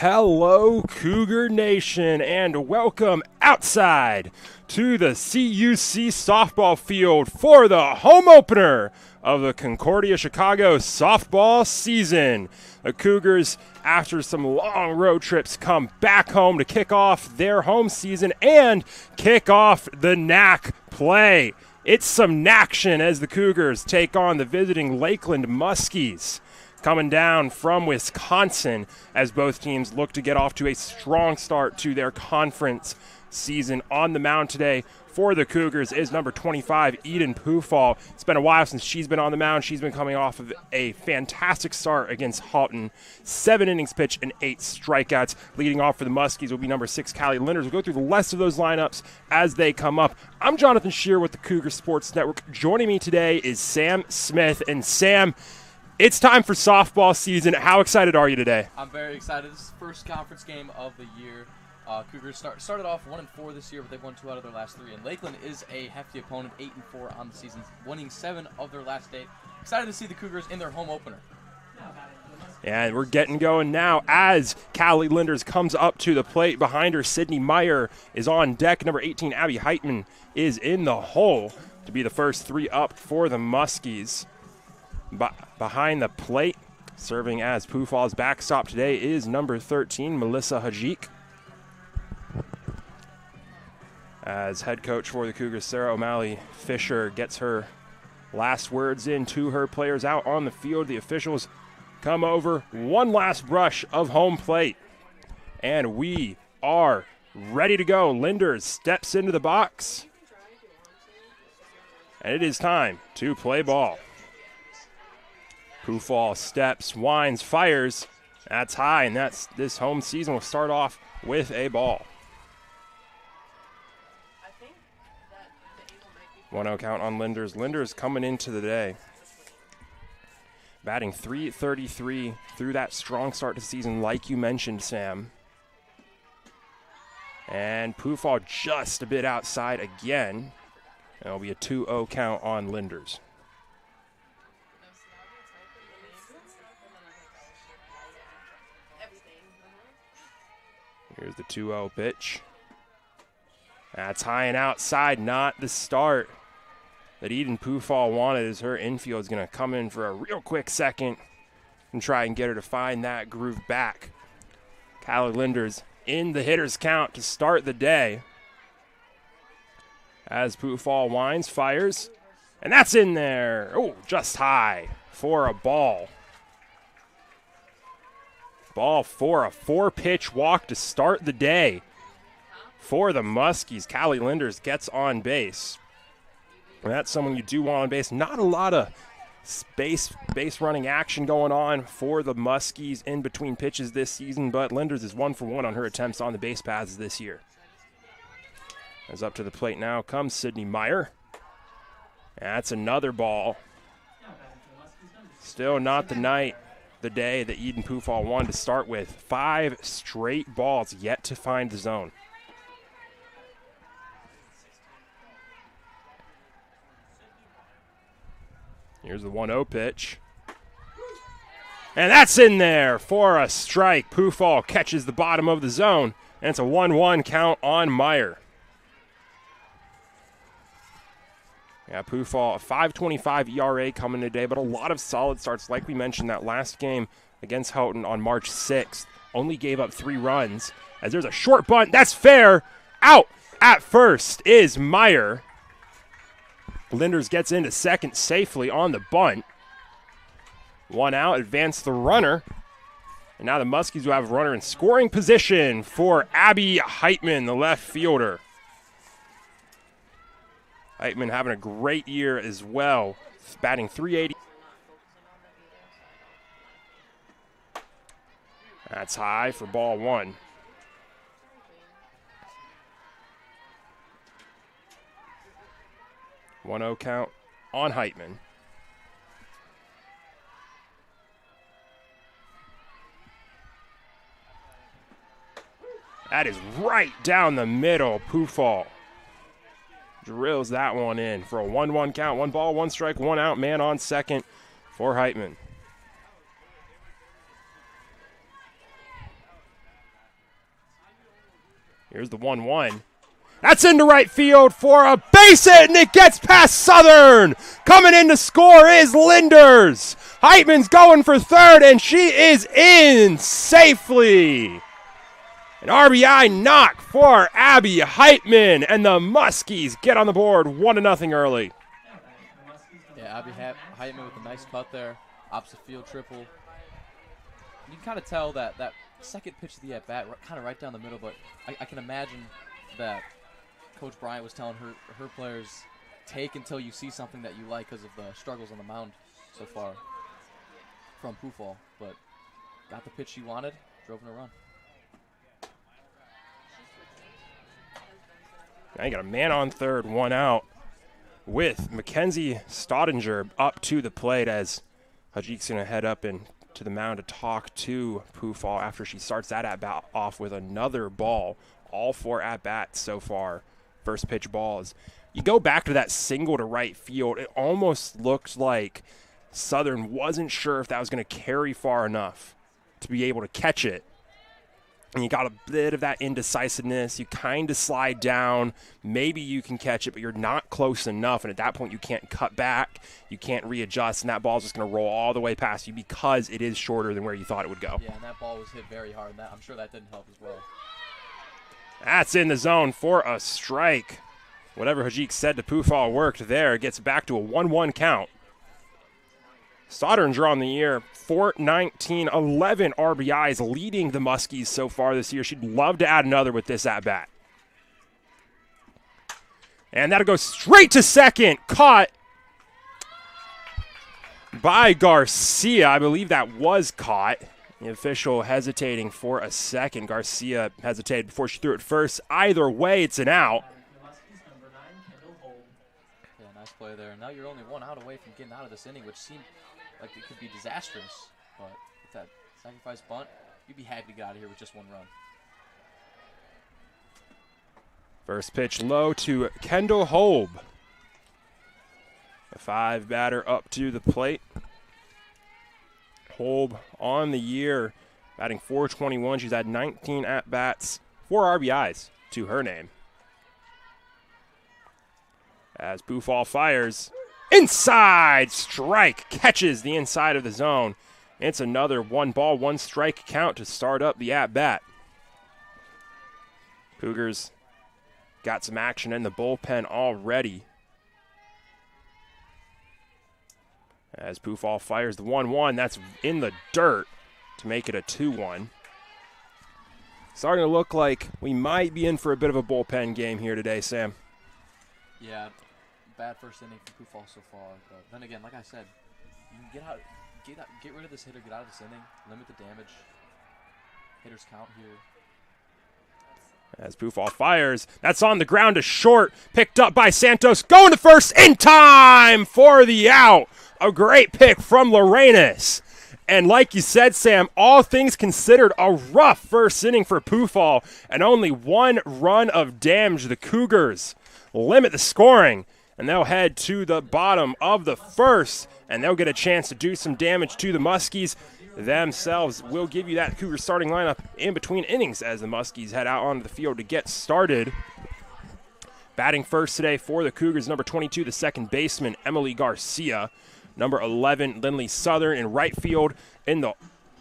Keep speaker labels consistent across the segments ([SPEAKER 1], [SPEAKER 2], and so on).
[SPEAKER 1] Hello, Cougar Nation, and welcome outside to the CUC softball field for the home opener of the Concordia Chicago softball season. The Cougars, after some long road trips, come back home to kick off their home season and kick off the NAC play. It's some NACtion as the Cougars take on the visiting Lakeland Muskies, coming down from Wisconsin as both teams look to get off to a strong start to their conference season. On the mound today for the Cougars is number 25, Eden Pufall. It's been a while since she's been on the mound. She's been coming off of a fantastic start against Halton. 7 innings pitched and 8 strikeouts. Leading off for the Muskies will be number 6, Callie Linders. We'll go through the rest of those lineups as they come up. I'm Jonathan Shear with the Cougar Sports Network. Joining me today is Sam Smith. And Sam, it's time for softball season. How excited are you today?
[SPEAKER 2] I'm very excited. This is the first conference game of the year. Cougars started off 1-4 this year, but they've won 2 out of their last 3. And Lakeland is a hefty opponent, 8-4 on the season, winning 7 of their last 8. Excited to see the Cougars in their home opener.
[SPEAKER 1] And we're getting going now as Callie Linders comes up to the plate. Behind her, Sydney Meyer is on deck. Number 18, Abby Heitman, is in the hole to be the first 3 up for the Muskies. Behind the plate, serving as Pufall's backstop today, is number 13, Melissa Hajik. As head coach for the Cougars, Sarah O'Malley Fisher, gets her last words in to her players out on the field. The officials come over, one last brush of home plate, and we are ready to go. Linders steps into the box, and it is time to play ball. Pufall steps, winds, fires. That's high, and this home season will start off with a ball. 1-0 count on Linders. Linders coming into the day, batting .333 through that strong start to the season, like you mentioned, Sam. And Pufall just a bit outside again. And it'll be a 2-0 count on Linders. Here's the 2-0 pitch. That's high and outside, not the start that Eden Pufall wanted, as her infield is going to come in for a real quick second and try and get her to find that groove back. Callie Linders in the hitter's count to start the day. As Pufall winds, fires, and that's in there. Oh, just high for a ball. Ball for a 4-pitch walk to start the day for the Muskies. Callie Linders gets on base. And that's someone you do want on base. Not a lot of base running action going on for the Muskies in between pitches this season, but Linders is 1 for 1 on her attempts on the base paths this year. As up to the plate now comes Sydney Meyer. That's another ball. Still not the day that Eden Pufall wanted to start with. 5 straight balls yet to find the zone. Here's the 1-0 pitch. And that's in there for a strike. Pufall catches the bottom of the zone, and it's a 1-1 count on Meyer. Yeah, Pufall, a 5.25 ERA coming today, but a lot of solid starts. Like we mentioned, that last game against Houghton on March 6th, only gave up 3 runs. As there's a short bunt, that's fair. Out at first is Meyer. Linders gets into second safely on the bunt. 1 out, advance the runner. And now the Muskies will have a runner in scoring position for Abby Heitman, the left fielder. Heitman having a great year as well, batting .380. That's high for ball 1. .1-0 count on Heitman. That is right down the middle. Pufall drills that one in for a 1-1 count. 1 ball, 1 strike, 1 out. Man on second for Heitman. Here's the 1-1. That's into right field for a base hit, and it gets past Southern. Coming in to score is Linders. Heitman's going for third, and she is in safely. An RBI knock for Abby Heitman, and the Muskies get on the board 1-0 early.
[SPEAKER 2] Yeah, Abby Heitman with a nice cut there. Opposite field triple. You can kind of tell that second pitch of the at-bat, kind of right down the middle, but I can imagine that Coach Bryant was telling her players, take until you see something that you like because of the struggles on the mound so far from Pufall. But got the pitch she wanted, drove in a run.
[SPEAKER 1] Now you got a man on third, 1 out, with Mackenzie Staudinger up to the plate as Hajik's going to head up and to the mound to talk to Pufall after she starts that at-bat off with another ball. All 4 at-bats so far. First pitch balls. You go back to that single to right field, it almost looked like Southern wasn't sure if that was going to carry far enough to be able to catch it. And you got a bit of that indecisiveness. You kind of slide down. Maybe you can catch it, but you're not close enough. And at that point, you can't cut back. You can't readjust. And that ball's just going to roll all the way past you because it is shorter than where you thought it would go.
[SPEAKER 2] Yeah, and that ball was hit very hard. I'm sure that didn't help as well.
[SPEAKER 1] That's in the zone for a strike. Whatever Hajik said to Pufall worked there. It gets back to a 1-1 count. Staudinger on the year, 419, 11 RBIs, leading the Muskies so far this year. She'd love to add another with this at-bat. And that'll go straight to second. Caught by Garcia. I believe that was caught. The official hesitating for a second. Garcia hesitated before she threw it first. Either way, it's an out.
[SPEAKER 2] Yeah, nice play there. Now you're only 1 out away from getting out of this inning, which seemed like it could be disastrous. But with that sacrifice bunt, you'd be happy to get out of here with just 1 run.
[SPEAKER 1] First pitch low to Kendall Holb. The 5 batter up to the plate. Holb on the year, batting .421. She's had 19 at-bats, 4 RBIs to her name. As Pufall fires, inside strike, catches the inside of the zone. It's another 1-ball, 1-strike count to start up the at-bat. Cougars got some action in the bullpen already. As Pufall fires the 1-1, that's in the dirt to make it a 2-1. Starting to look like we might be in for a bit of a bullpen game here today, Sam.
[SPEAKER 2] Yeah, bad first inning for Pufall so far. But then again, like I said, you can get rid of this hitter, get out of this inning, limit the damage. Hitters count here.
[SPEAKER 1] As Pufall fires, that's on the ground to short, picked up by Santos, going to first in time for the out. A great pick from Lorenas. And like you said, Sam, all things considered, a rough first inning for Pufall, and only 1 run of damage. The Cougars limit the scoring, and they'll head to the bottom of the first, and they'll get a chance to do some damage to the Muskies themselves. We'll give you that Cougar starting lineup in between innings as the Muskies head out onto the field to get started. Batting first today for the Cougars, number 22, the second baseman, Emily Garcia. Number 11, Lindley Southern in right field.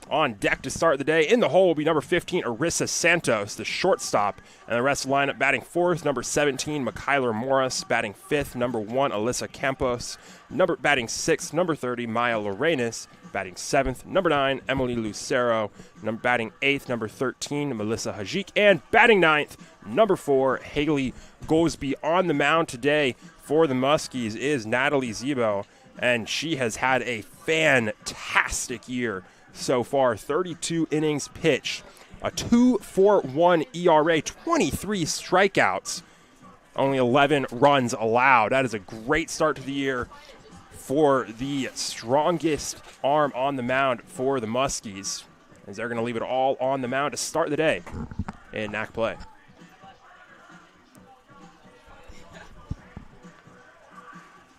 [SPEAKER 1] On deck to start the day. In the hole will be number 15, Arissa Santos, the shortstop. And the rest of the lineup batting fourth, number 17, Mikyler Morris. Batting fifth, number 1, Alyssa Campos. Batting sixth, number 30, Maya Lorenas. Batting seventh, number 9, Emily Lucero. Batting eighth, number 13, Melissa Hajik. And batting ninth, number 4, Haley Goldsby. On the mound today for the Muskies is Natalie Zebo. And she has had a fantastic year so far. 32 innings pitched, a 2.41 ERA, 23 strikeouts, only 11 runs allowed. That is a great start to the year for the strongest arm on the mound for the Muskies, as they're going to leave it all on the mound to start the day in NAC play.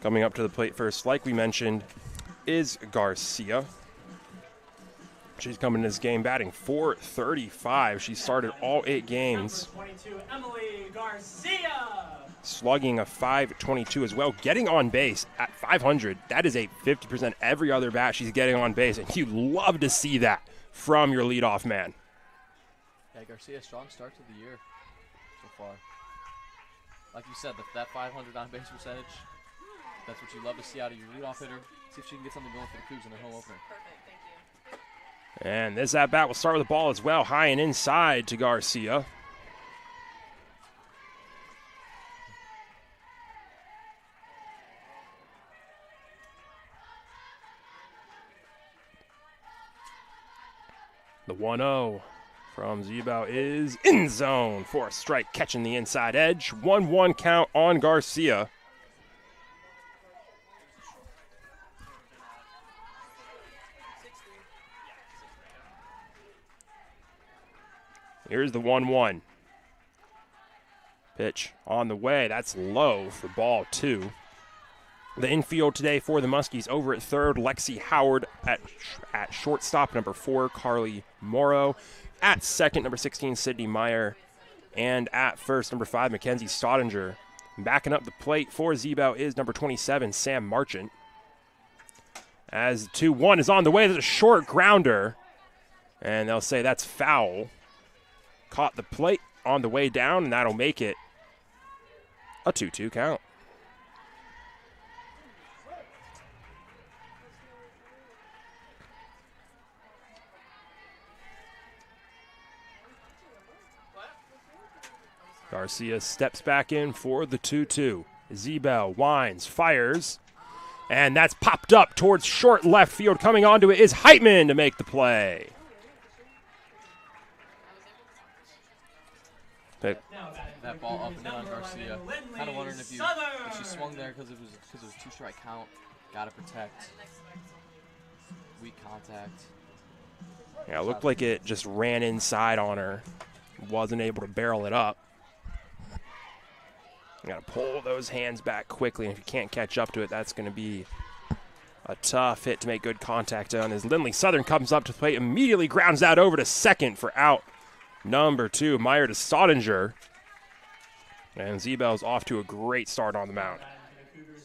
[SPEAKER 1] Coming up to the plate first, like we mentioned, is Garcia. She's coming in this game batting .435. She started all 8 games.
[SPEAKER 3] Number 22, Emily Garcia.
[SPEAKER 1] Slugging a .522 as well. Getting on base at 500. That is a 50% every other bat she's getting on base. And you love to see that from your leadoff man.
[SPEAKER 2] Yeah, Garcia, strong start to the year so far. Like you said, that 500 on base percentage, that's what you love to see out of your leadoff hitter. See if she can get something going for the Cougs in their home opener.
[SPEAKER 4] Perfect, thank you.
[SPEAKER 1] And this at-bat will start with the ball as well. High and inside to Garcia. The 1-0 from Zebao is in zone for a strike, catching the inside edge. 1-1 count on Garcia. Here's the 1-1. Pitch on the way. That's low for ball 2. The infield today for the Muskies over at third, Lexi Howard at shortstop, number 4, Carly Morrow. At second, number 16, Sydney Meyer. And at first, number 5, Mackenzie Staudinger. Backing up the plate for Zebao is number 27, Sam Marchant. As 2-1 is on the way, there's a short grounder. And they'll say that's foul. Caught the plate on the way down, and that'll make it a 2-2 count. Garcia steps back in for the 2-2. Zebel winds, fires, and that's popped up towards short left field. Coming onto it is Heitman to make the play.
[SPEAKER 2] That ball up and in on Garcia. Kind of wondering if she swung there because it was 2-strike count. Got to protect. Weak contact.
[SPEAKER 1] Yeah, it looked like it just ran inside on her. Wasn't able to barrel it up. You got to pull those hands back quickly, and if you can't catch up to it, that's going to be a tough hit to make good contact on. As Lindley Southern comes up to the plate, immediately grounds out over to second for out number 2. Meyer to Staudinger. And Zebel's off to a great start on the mound.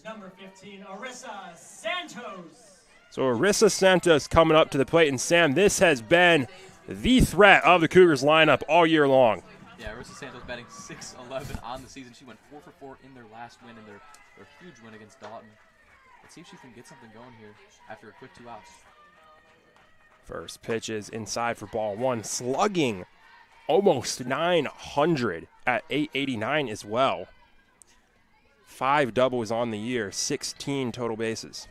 [SPEAKER 3] Number 15, Arissa Santos.
[SPEAKER 1] So Arissa Santos coming up to the plate, and Sam, this has been the threat of the Cougars lineup all year long.
[SPEAKER 2] Yeah, Arissa Santos batting .611 on the season. She went 4 for 4 in their last win, in their huge win against Dalton. Let's see if she can get something going here after a quick 2 outs.
[SPEAKER 1] First pitch is inside for ball 1, slugging almost 900 at 889 as well. 5 doubles on the year, 16 total bases.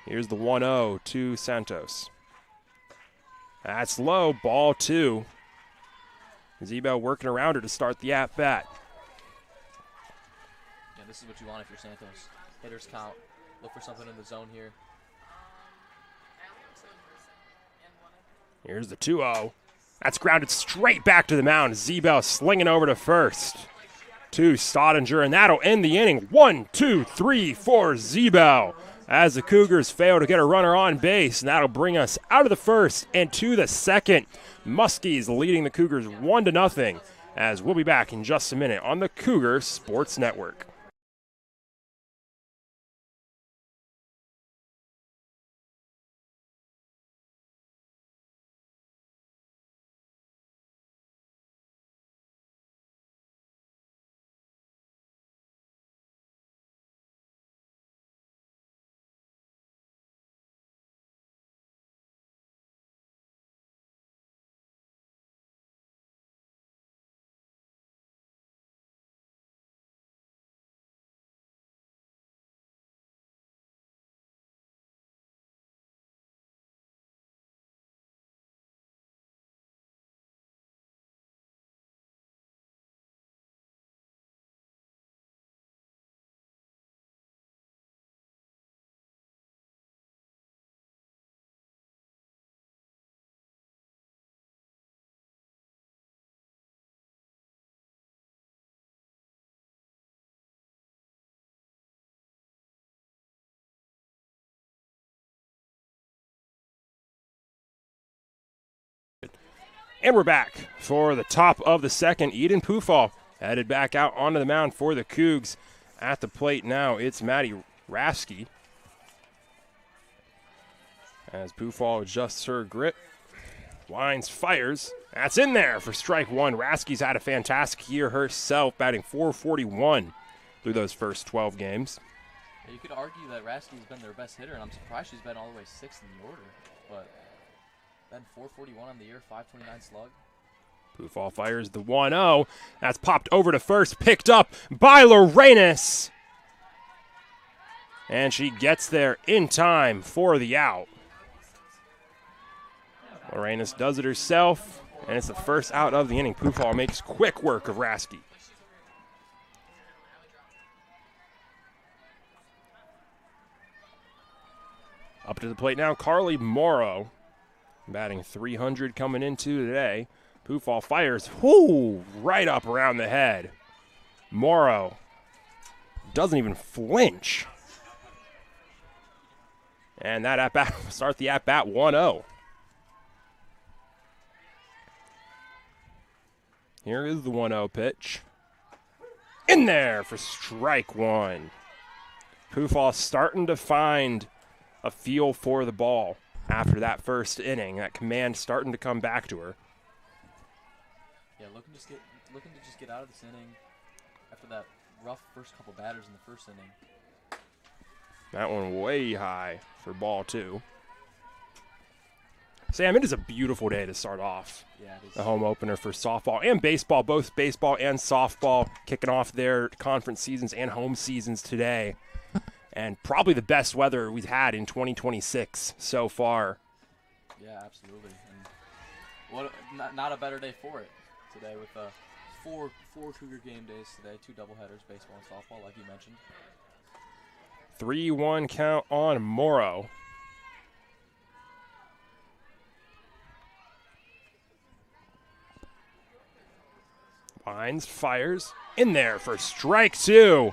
[SPEAKER 1] Here's the 1-0 to Santos. That's low, ball 2. Zebel working around her to start the at-bat.
[SPEAKER 2] Yeah, this is what you want if you're Santos. Hitters count. Look for something in the zone here.
[SPEAKER 1] Here's the 2-0. That's grounded straight back to the mound. Zebel slinging over to first. To Staudinger, and that'll end the inning. 1, 2, 3 for Zebel, as the Cougars fail to get a runner on base, and that'll bring us out of the first and to the second. Muskies leading the Cougars 1-0, as we'll be back in just a minute on the Cougar Sports Network. And we're back for the top of the second. Eden Pufall headed back out onto the mound for the Cougs. At the plate now, it's Maddie Rasky. As Pufall adjusts her grip, winds, fires. That's in there for strike one. Rasky's had a fantastic year herself, batting .441 through those first 12 games.
[SPEAKER 2] Yeah, you could argue that Rasky's been their best hitter, and I'm surprised she's been all the way 6th in the order. But then .441 on the year, .529 slug.
[SPEAKER 1] Pufall fires the 1-0. That's popped over to first, picked up by Lorenas. And she gets there in time for the out. Lorenas does it herself, and it's the first out of the inning. Pufall makes quick work of Rasky. Up to the plate now, Carly Morrow, batting .300 coming into today. Pufall fires, right up around the head. Morrow doesn't even flinch. And that at-bat start the at-bat 1-0. Here is the 1-0 pitch. In there for strike one. Pufall starting to find a feel for the ball after that first inning. That command starting to come back to her.
[SPEAKER 2] Yeah, looking to just get out of this inning after that rough first couple batters in the first inning.
[SPEAKER 1] That one way high for ball two. Sam, it is a beautiful day to start off.
[SPEAKER 2] Yeah, it is.
[SPEAKER 1] The home opener for softball and baseball, both baseball and softball kicking off their conference seasons and home seasons today. And probably the best weather we've had in 2026 so far.
[SPEAKER 2] Yeah, absolutely. And not a better day for it today with four Cougar game days today, 2 doubleheaders, baseball and softball, like you mentioned.
[SPEAKER 1] 3-1 count on Morrow. Winds, fires, in there for strike two.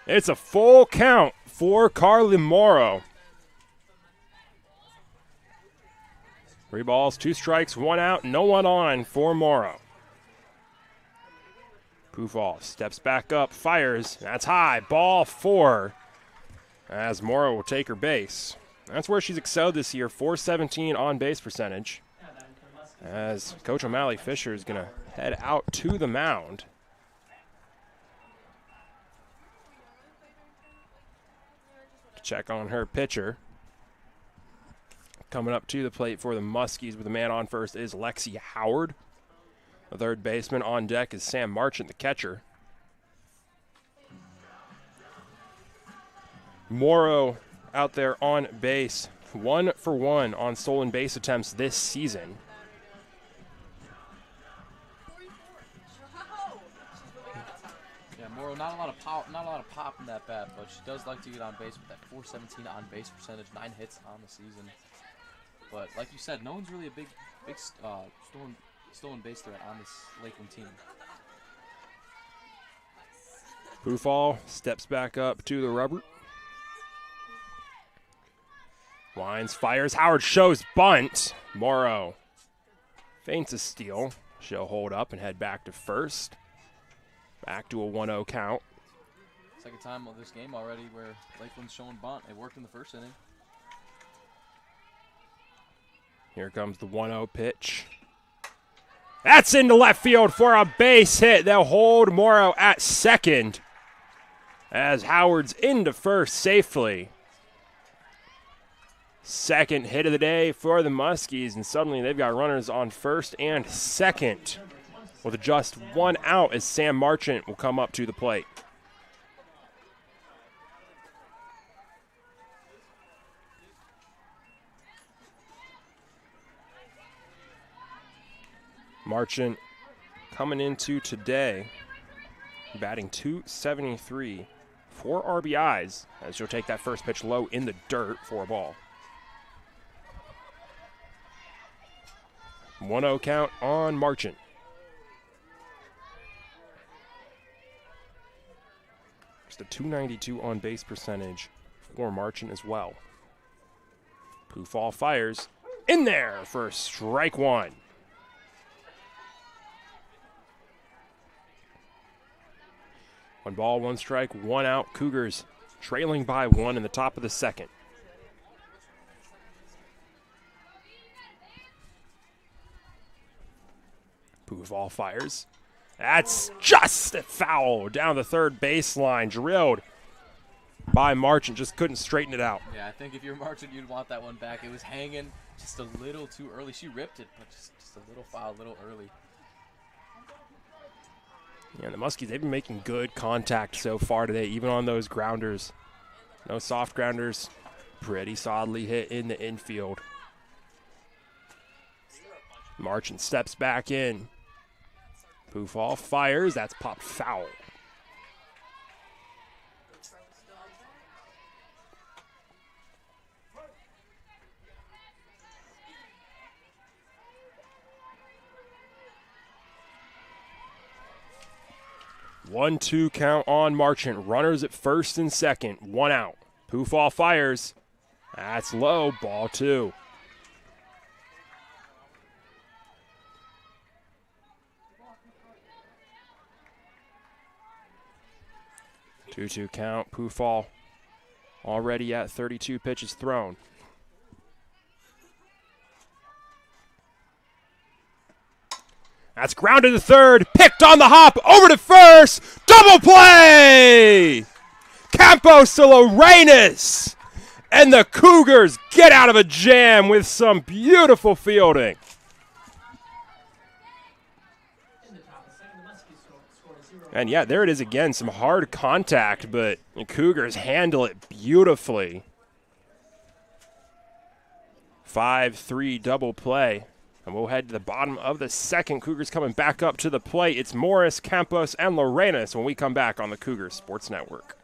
[SPEAKER 1] It's a full count for Carly Morrow. 3 balls, 2 strikes, 1 out, no one on for Morrow. Pufall steps back up, fires. That's high, ball 4. As Morrow will take her base. That's where she's excelled this year, .417 on base percentage. As Coach O'Malley Fisher is going to head out to the mound. To check on her pitcher. Coming up to the plate for the Muskies with the man on first is Lexi Howard. The third baseman on deck is Sam Marchant, the catcher. Morrow out there on base, 1 for 1 on stolen base attempts this season.
[SPEAKER 2] Yeah, Morrow, not a lot of pop in that bat, but she does like to get on base with that .417 on base percentage, 9 hits on the season. But like you said, no one's really a big stolen base threat on this Lakeland team.
[SPEAKER 1] Pufall steps back up to the rubber. Winds, fires. Howard shows bunt. Morrow feints a steal. She'll hold up and head back to first. Back to a 1-0 count.
[SPEAKER 2] Second time of this game already where Lakeland's showing bunt. It worked in the first inning.
[SPEAKER 1] Here comes the 1-0 pitch. That's into left field for a base hit. They'll hold Morrow at second as Howard's into first safely. Second hit of the day for the Muskies, and suddenly they've got runners on first and second with just 1 out as Sam Marchant will come up to the plate. Marchant coming into today, batting .273, 4 RBIs, as she'll take that first pitch low in the dirt for a ball. 1-0 count on Marchant. Just a .292 on base percentage for Marchant as well. Pufall fires in there for strike one. 1 ball, 1 strike, 1 out. Cougars trailing by 1 in the top of the second. Puvall fires. That's just a foul down the third baseline. Drilled by Marchant, just couldn't straighten it out.
[SPEAKER 2] Yeah, I think if you're Marchant, you'd want that one back. It was hanging just a little too early. She ripped it, but just a little foul, a little early.
[SPEAKER 1] Yeah, the Muskies, they've been making good contact so far today, even on those grounders. No soft grounders. Pretty solidly hit in the infield. Marchant steps back in. Puvall fires. That's popped foul. One, 2 count on Marchant. Runners at first and second. 1 out. Puvall fires. That's low. Ball 2. Two count. Puvall already at 32 pitches thrown. That's grounded to third, picked on the hop, over to first, double play! Campos to Lorenas, and the Cougars get out of a jam with some beautiful fielding. And yeah, there it is again, some hard contact, but the Cougars handle it beautifully. 5-3 double play. And we'll head to the bottom of the second. Cougars coming back up to the plate. It's Morris, Campos, and Lorenas when we come back on the Cougars Sports Network.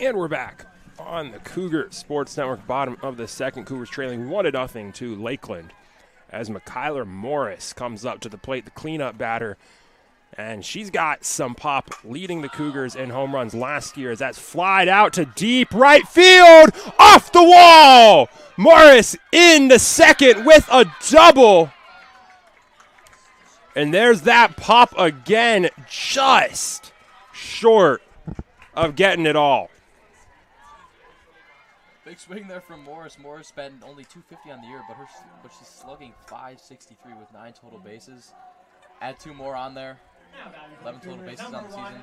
[SPEAKER 1] And we're back on the Cougar Sports Network, bottom of the second. Cougars trailing 1-0 to Lakeland as Mikyler Morris comes up to the plate, the cleanup batter. And she's got some pop, leading the Cougars in home runs last year as that's flied out to deep right field, off the wall. Morris in the second with a double. And there's that pop again, just short of getting it all.
[SPEAKER 2] Big swing there from Morris. Morris spent only 250 on the year, but she's slugging 563 with 9 total bases. Add 2 more on there. 11 total bases on the season.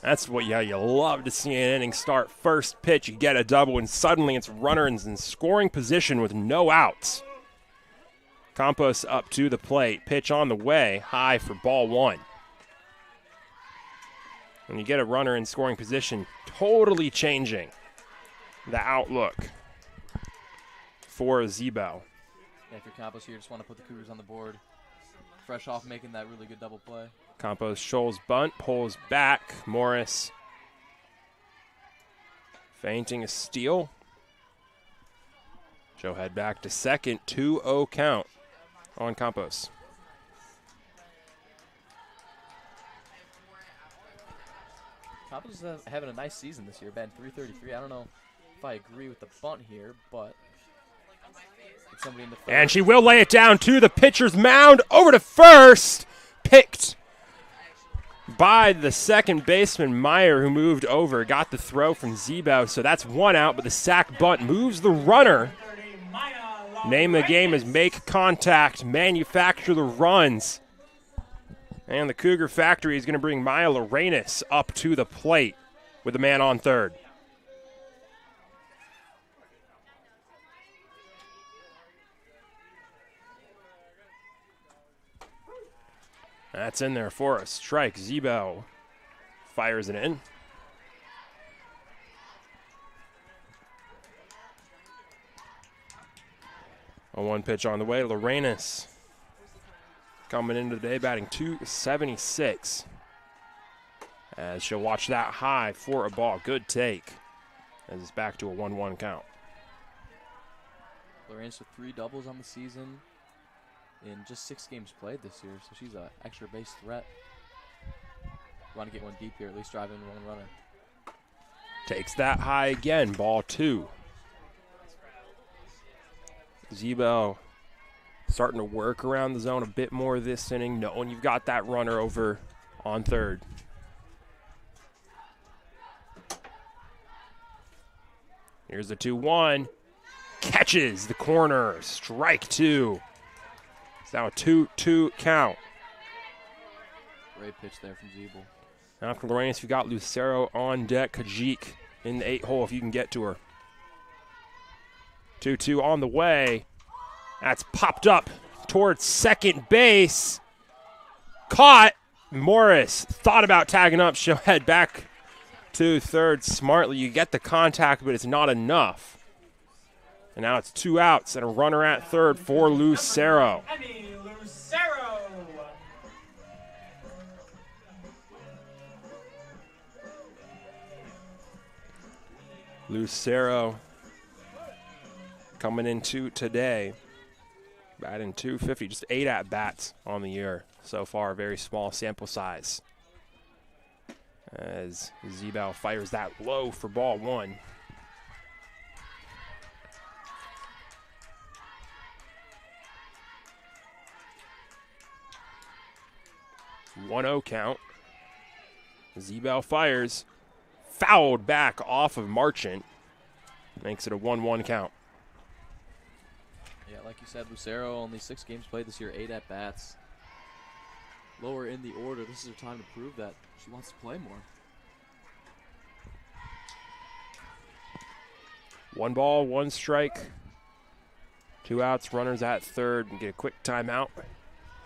[SPEAKER 1] That's what you love to see an inning start. First pitch, you get a double, and suddenly it's runners in scoring position with no outs. Campos up to the plate. Pitch on the way, high for ball 1. When you get a runner in scoring position, totally changing the outlook for Zebo.
[SPEAKER 2] Yeah, if you're Campos here, just want to put the Cougars on the board. Fresh off making that really good double play.
[SPEAKER 1] Campos shoals bunt, pulls back. Morris feinting a steal. She'll head back to second. 2-0 count on Campos.
[SPEAKER 2] Campos is having a nice season this year, batting .333. I don't know if I agree with the bunt here, but it's somebody in the first.
[SPEAKER 1] And she will lay it down to the pitcher's mound, over to first. Picked by the second baseman, Meyer, who moved over, got the throw from Zebo, so that's one out, but the sack bunt moves the runner. Name of the game is make contact, manufacture the runs. And the Cougar Factory is going to bring Maya Lorenas up to the plate with a man on third. That's in there for a strike. Zebo fires it in. A 1 pitch on the way. Lorenas coming into the day batting .276. As she'll watch that high for a ball. Good take. As it's back to a 1-1 count.
[SPEAKER 2] Lorenas with 3 doubles on the season in just 6 games played this year, so she's an extra base threat. Want to get one deep here, at least drive in one runner.
[SPEAKER 1] Takes that high again, ball 2. Zebo starting to work around the zone a bit more this inning, knowing you've got that runner over on third. Here's the 2-1. Catches the corner. Strike 2. It's now a 2-2 count.
[SPEAKER 2] Great pitch there from Zebel.
[SPEAKER 1] Now for Lorenas, you've got Lucero on deck. Kajik in the 8 hole if you can get to her. 2-2 on the way. That's popped up towards second base. Caught. Morris thought about tagging up. She'll head back to third smartly. You get the contact, but it's not enough. And now it's 2 outs and a runner at third for Lucero.
[SPEAKER 3] Lucero.
[SPEAKER 1] Lucero coming into today, batting .250, just 8 at-bats on the year so far, very small sample size. As Zebel fires that low for ball 1. .1-0 count. Zebel fires. Fouled back off of Marchant. Makes it a 1-1 count.
[SPEAKER 2] Yeah, like you said, Lucero only 6 games played this year, 8 at-bats. Lower in the order. This is her time to prove that she wants to play more.
[SPEAKER 1] 1 ball, 1 strike. 2 outs, runners at third, and get a quick timeout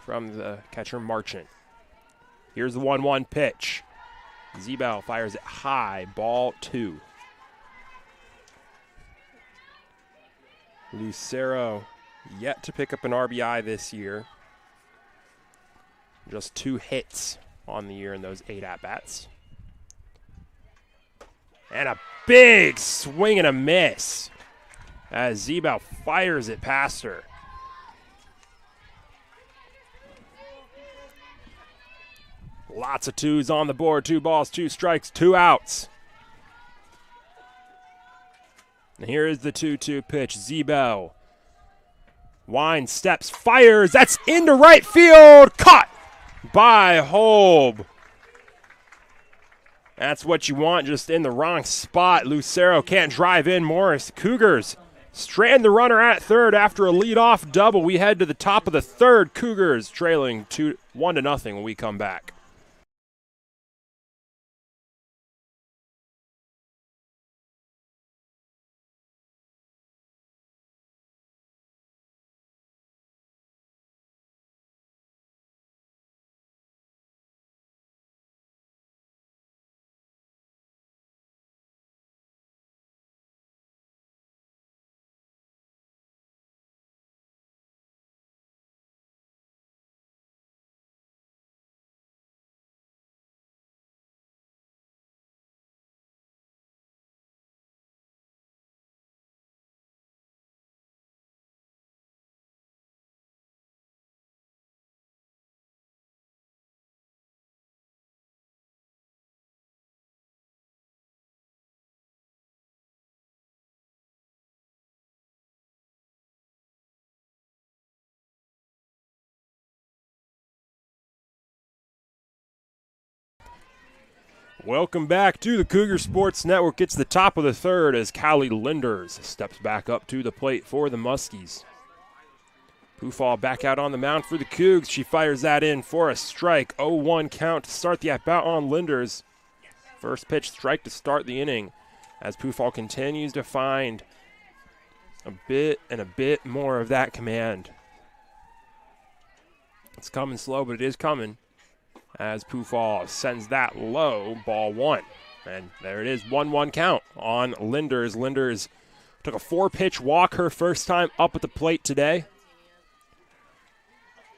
[SPEAKER 1] from the catcher Marchant. Here's the 1-1 pitch. Zebel fires it high, ball 2. Lucero yet to pick up an RBI this year. Just 2 hits on the year in those 8 at-bats. And a big swing and a miss as Zebel fires it past her. Lots of 2s on the board. 2 balls, 2 strikes, 2 outs. And here is the 2-2 pitch. Zebel winds, steps, fires. That's into right field. Caught by Holb. That's what you want, just in the wrong spot. Lucero can't drive in. Morris. Cougars strand the runner at third after a leadoff double. We head to the top of the third. Cougars trailing 1-0 when we come back. Welcome back to the Cougar Sports Network. It's the top of the third as Callie Linders steps back up to the plate for the Muskies. Pufall back out on the mound for the Cougs. She fires that in for a strike. 0-1 count to start the at-bat on Linders. First pitch strike to start the inning as Pufall continues to find a bit more of that command. It's coming slow, but it is coming as Pufall sends that low, ball one. And there it is, 1-1 count on Linders. Linders took a 4-pitch walk her first time up at the plate today.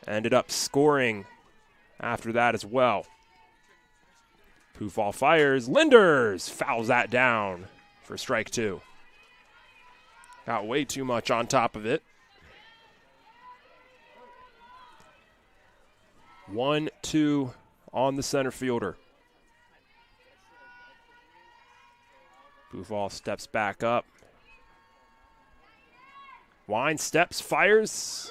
[SPEAKER 1] Ended up scoring after that as well. Pufall fires. Linders fouls that down for strike two. Got way too much on top of it. 1-2 on the center fielder. Pufall steps back up. Wine steps, fires.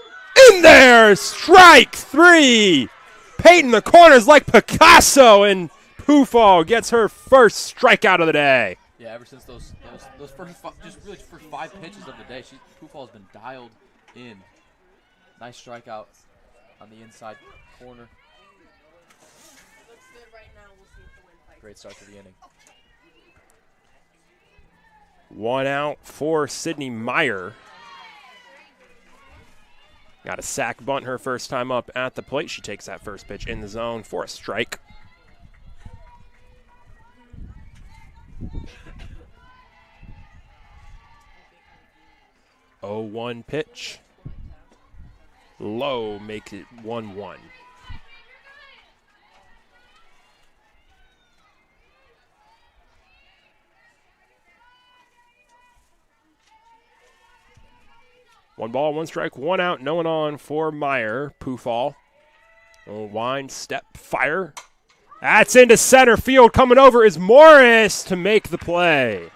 [SPEAKER 1] In there! Strike three! Painting the corners like Picasso, and Pufall gets her first strikeout of the day.
[SPEAKER 2] Yeah, ever since those first five pitches of the day, Pufall's been dialed in. Nice strikeout on the inside corner. Great start to the inning.
[SPEAKER 1] 1 out for Sydney Meyer. Got a sack bunt her first time up at the plate. She takes that first pitch in the zone for a strike. Oh, 1 pitch. Low, makes it 1-1. One ball, 1 strike, 1 out, no one on for Meyer. Pufall. Wind, step, fire. That's into center field. Coming over is Morris to make the play.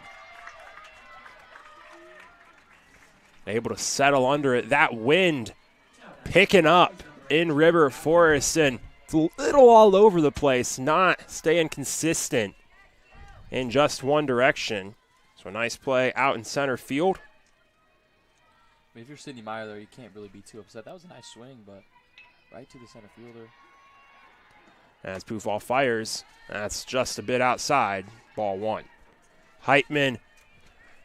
[SPEAKER 1] Able to settle under it. That wind picking up in River Forest, and it's a little all over the place, not staying consistent in just one direction. So a nice play out in center field.
[SPEAKER 2] I mean, if you're Sydney Meyer, though, you can't really be too upset. That was a nice swing, but right to the center fielder.
[SPEAKER 1] As Pufall fires, that's just a bit outside, ball 1. Heitman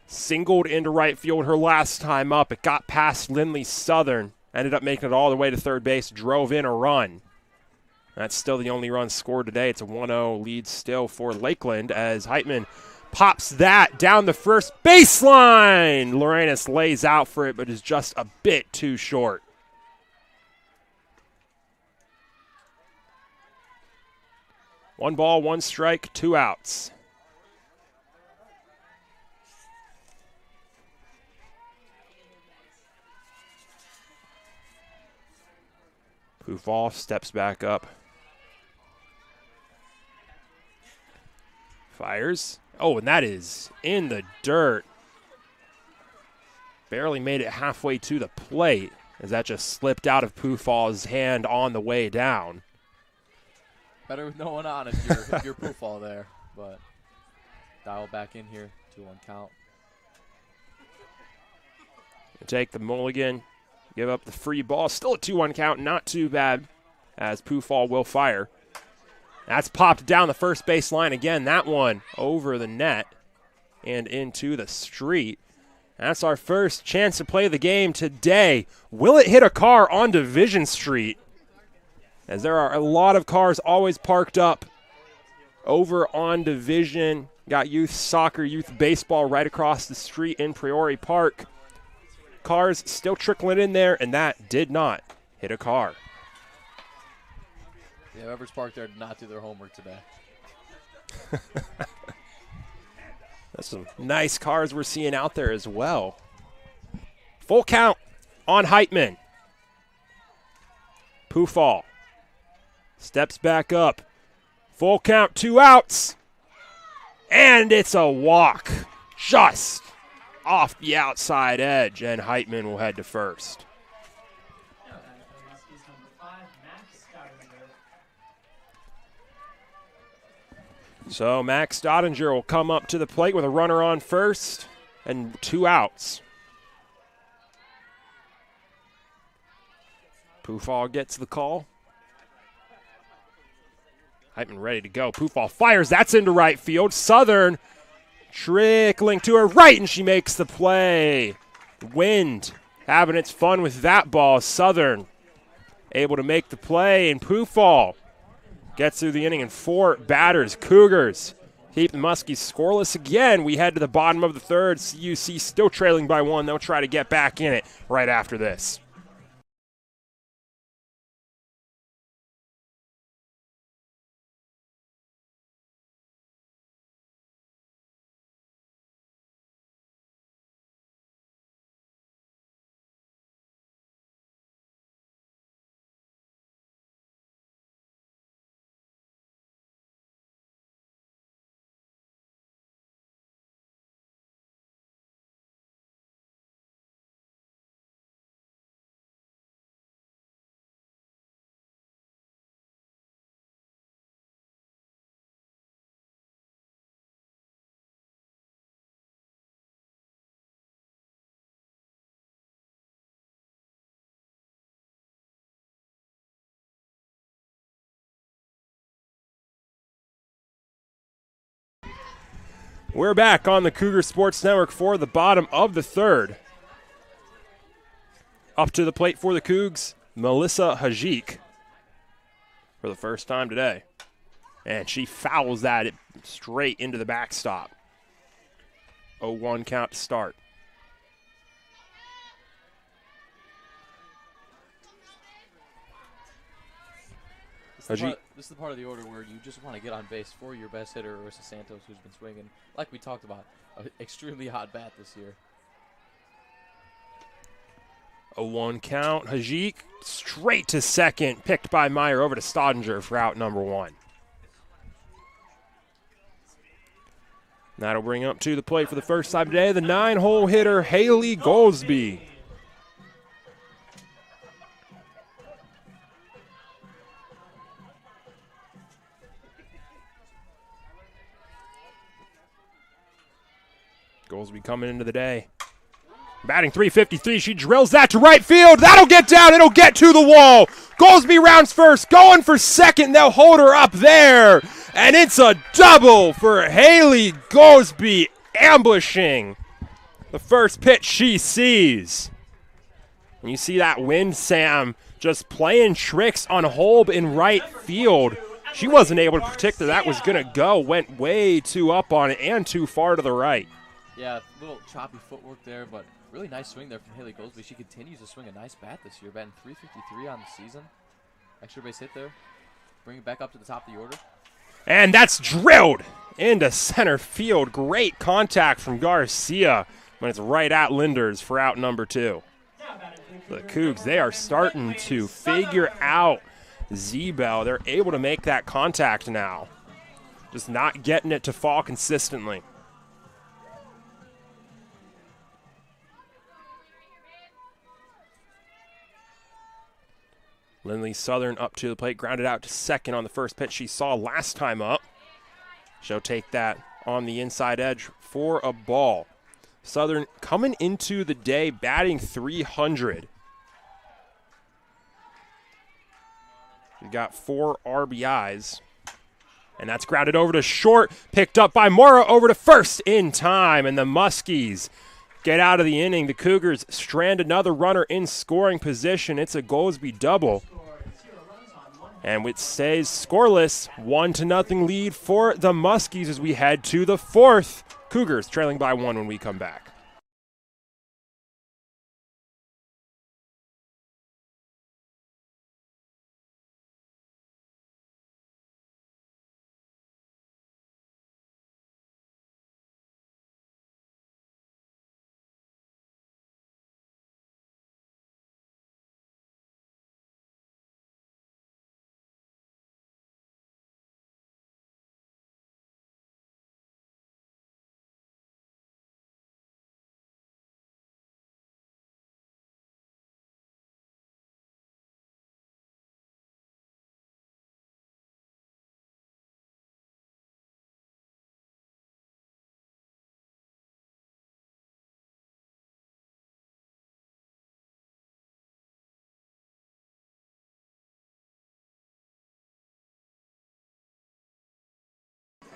[SPEAKER 1] singled into right field her last time up. It got past Lindley Southern, ended up making it all the way to third base, drove in a run. That's still the only run scored today. It's a 1-0 lead still for Lakeland as Heitman pops that down the first baseline. Lorenas lays out for it, but is just a bit too short. One ball, 1 strike, 2 outs. Pufall steps back up. Fires. Oh, and that is in the dirt. Barely made it halfway to the plate as that just slipped out of Pufall's hand on the way down.
[SPEAKER 2] Better with no one on if you're Pufall there, but dial back in here, 2-1 count.
[SPEAKER 1] Take the mulligan, give up the free ball. Still a 2-1 count, not too bad as Pufall will fire. That's popped down the first base line again. That one over the net and into the street. That's our first chance to play the game today. Will it hit a car on Division Street? As there are a lot of cars always parked up over on Division. Got youth soccer, youth baseball right across the street in Priori Park. Cars still trickling in there, and that did not hit a car.
[SPEAKER 2] Yeah, whoever's parked there did not do their homework today.
[SPEAKER 1] That's some nice cars we're seeing out there as well. Full count on Heitman. Pufall steps back up. Full count, 2 outs. And it's a walk just off the outside edge, and Heitman will head to first. So Max Stottinger will come up to the plate with a runner on first and 2 outs. Pufall gets the call. Heitman ready to go. Pufall fires. That's into right field. Southern trickling to her right, and she makes the play. Wind having its fun with that ball. Southern able to make the play, and Pufall gets through the inning in 4 batters. Cougars keep the Muskies scoreless again. We head to the bottom of the third. CUC still trailing by 1. They'll try to get back in it right after this. We're back on the Cougar Sports Network for the bottom of the third. Up to the plate for the Cougs, Melissa Hajik for the first time today. And she fouls that straight into the backstop. 0-1 count to start.
[SPEAKER 2] This is the part of the order where you just want to get on base for your best hitter, Arissa Santos, who's been swinging, like we talked about, an extremely hot bat this year.
[SPEAKER 1] 0-1 count. Hajik straight to second, picked by Meyer over to Stottinger for out number 1. That'll bring up to the plate for the first time today the 9-hole hitter, Haley Goldsby. Goldsby coming into the day. Batting .353, she drills that to right field. That'll get down, it'll get to the wall. Goldsby rounds first, going for second. They'll hold her up there. And it's a double for Haley Goldsby, ambushing the first pitch she sees. And you see that wind, Sam, just playing tricks on Holb in right field. She wasn't able to predict that was going to go. Went way too up on it and too far to the right.
[SPEAKER 2] Yeah, a little choppy footwork there, but really nice swing there from Haley Goldsby. She continues to swing a nice bat this year, batting .353 on the season. Extra base hit there. Bring it back up to the top of the order.
[SPEAKER 1] And that's drilled into center field. Great contact from Garcia when it's right at Linders for out number 2. The Cougs, they are starting to figure out Z-Bell. They're able to make that contact now. Just not getting it to fall consistently. Lindley Southern up to the plate, grounded out to second on the first pitch she saw last time up. She'll take that on the inside edge for a ball. Southern coming into the day batting .300. We've got 4 RBIs. And that's grounded over to short, picked up by Mora over to first in time. And the Muskies get out of the inning. The Cougars strand another runner in scoring position. It's a Goldsby double. And it stays scoreless, 1-0 lead for the Muskies as we head to the 4th. Cougars trailing by 1 when we come back.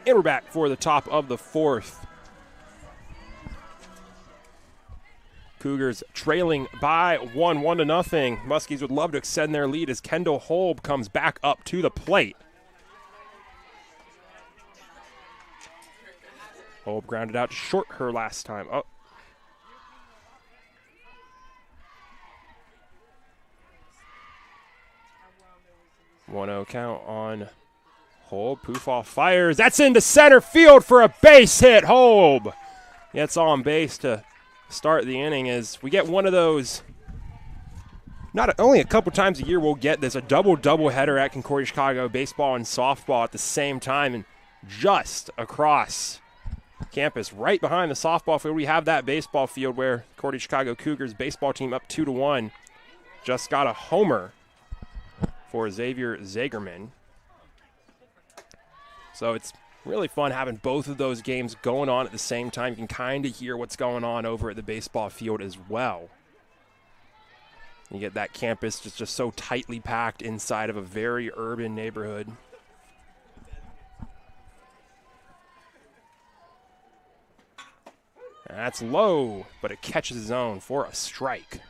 [SPEAKER 1] And we're back for the top of the fourth. Cougars trailing by 1-0. Muskies would love to extend their lead as Kendall Holb comes back up to the plate. Holb grounded out short her last time. Oh. One-0 count on Holb. Pufall fires. That's into center field for a base hit. Holb gets on base to start the inning as we get one of those. Not only a couple times a year we'll get this, a double header at Concordia Chicago, baseball and softball at the same time, and just across campus, right behind the softball field, we have that baseball field where Concordia Chicago Cougars baseball team up 2-1 just got a homer for Xavier Zagerman. So it's really fun having both of those games going on at the same time. You can kind of hear what's going on over at the baseball field as well. You get that campus just so tightly packed inside of a very urban neighborhood. That's low, but it catches his own for a strike.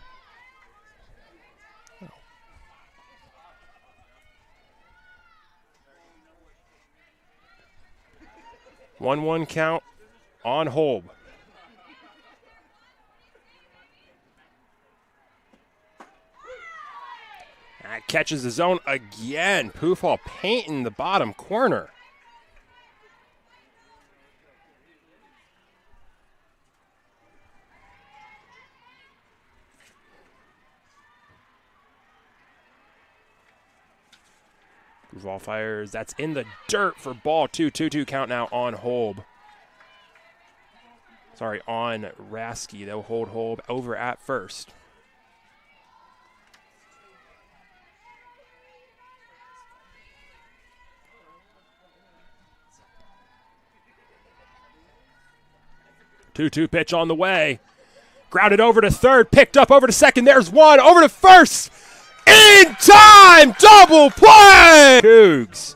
[SPEAKER 1] 1-1 count on Holb. That catches the zone again. Pufall painting the bottom corner. Pufall fires. That's in the dirt for ball two. 2-2 count now on Holb. Sorry, on Rasky. They'll hold Holb over at first. Two pitch on the way. Grounded over to third, picked up over to second. There's one, over to first. In time, double play! Cougs.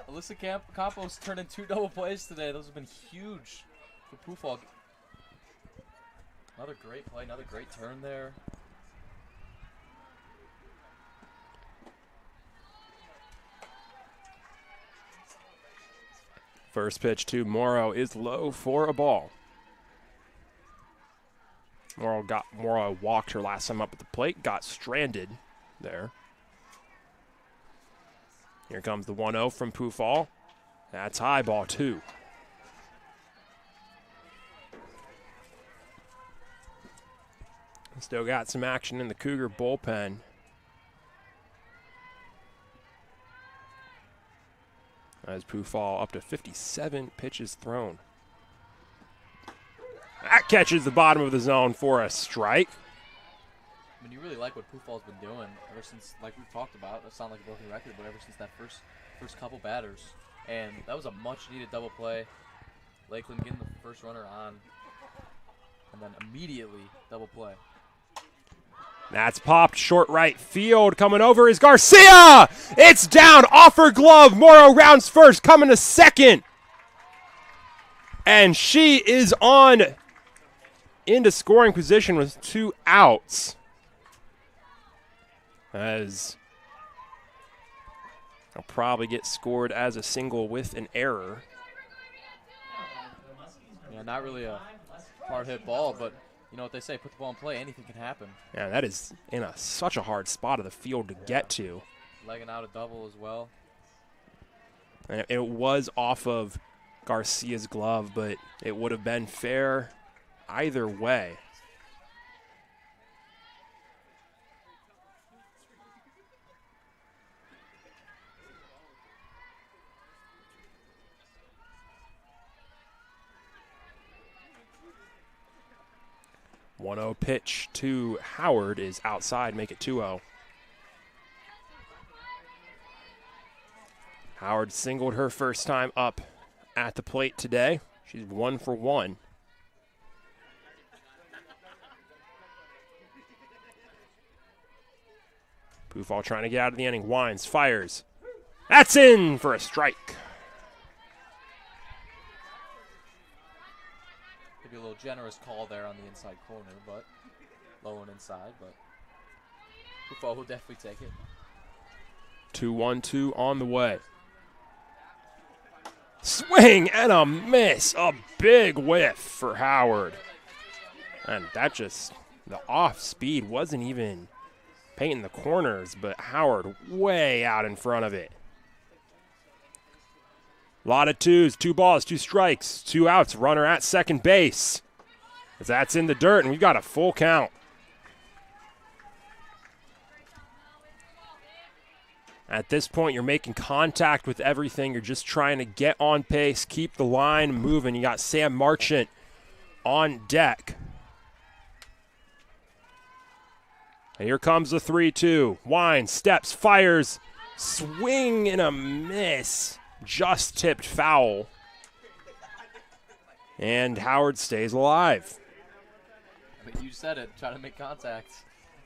[SPEAKER 2] Alyssa Campos turned in 2 double plays today. Those have been huge for Pufall. Another great play, another great turn there.
[SPEAKER 1] First pitch to Morrow is low for a ball. Morrow walked her last time up at the plate, got stranded there. Here comes the 1-0 from Pufall. That's high, ball 2. Still got some action in the Cougar bullpen. As Pufall up to 57 pitches thrown. That catches the bottom of the zone for a strike.
[SPEAKER 2] I mean, you really like what Pufall's been doing ever since, like we've talked about. That sounds like a broken record, but ever since that first couple batters. And that was a much-needed double play. Lakeland getting the first runner on, and then immediately double play.
[SPEAKER 1] That's popped short right field. Coming over is Garcia. It's down off her glove. Morrow rounds first, coming to second. And she is on into scoring position with 2 outs. As I'll probably get scored as a single with an error.
[SPEAKER 2] Yeah, not really a hard hit ball, but you know what they say, put the ball in play, anything can happen.
[SPEAKER 1] Yeah, that is in such a hard spot of the field to get to.
[SPEAKER 2] Legging out a double as well.
[SPEAKER 1] And it was off of Garcia's glove, but it would have been fair either way. One-0 pitch to Howard is outside, make it 2-0. Howard singled her first time up at the plate today. She's 1 for 1. Pufall trying to get out of the inning. Winds, fires. That's in for a strike.
[SPEAKER 2] generous call there on the inside corner, but low and inside. But Buffalo will definitely take it.
[SPEAKER 1] 2-1-2 on the way. Swing and a miss. A big whiff for Howard. And that just, the off speed wasn't even painting the corners, but Howard way out in front of it. A lot of twos, 2 balls, 2 strikes, 2 outs, runner at second base. As that's in the dirt, and we've got a full count. At this point, you're making contact with everything. You're just trying to get on pace, keep the line moving. You got Sam Marchant on deck. And here comes the 3-2. Wines, steps, fires, swing and a miss. Just tipped foul. And Howard stays alive.
[SPEAKER 2] But you said it, try to make contact,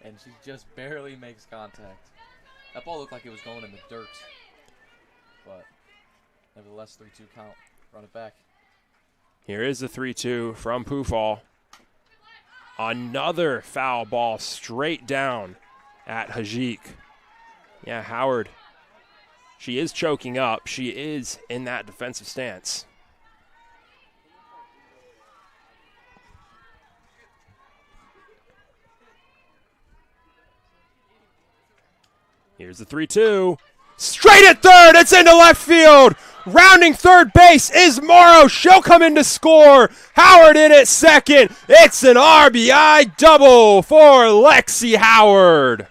[SPEAKER 2] and she just barely makes contact. That ball looked like it was going in the dirt. But nevertheless, 3-2 count. Run it back.
[SPEAKER 1] Here is the 3-2 from Pufall. Another foul ball straight down at Hajik. Yeah, Howard, she is choking up. She is in that defensive stance. Here's the 3-2. Straight at third. It's into left field. Rounding third base is Morrow. She'll come in to score. Howard in at second. It's an RBI double for Lexi Howard.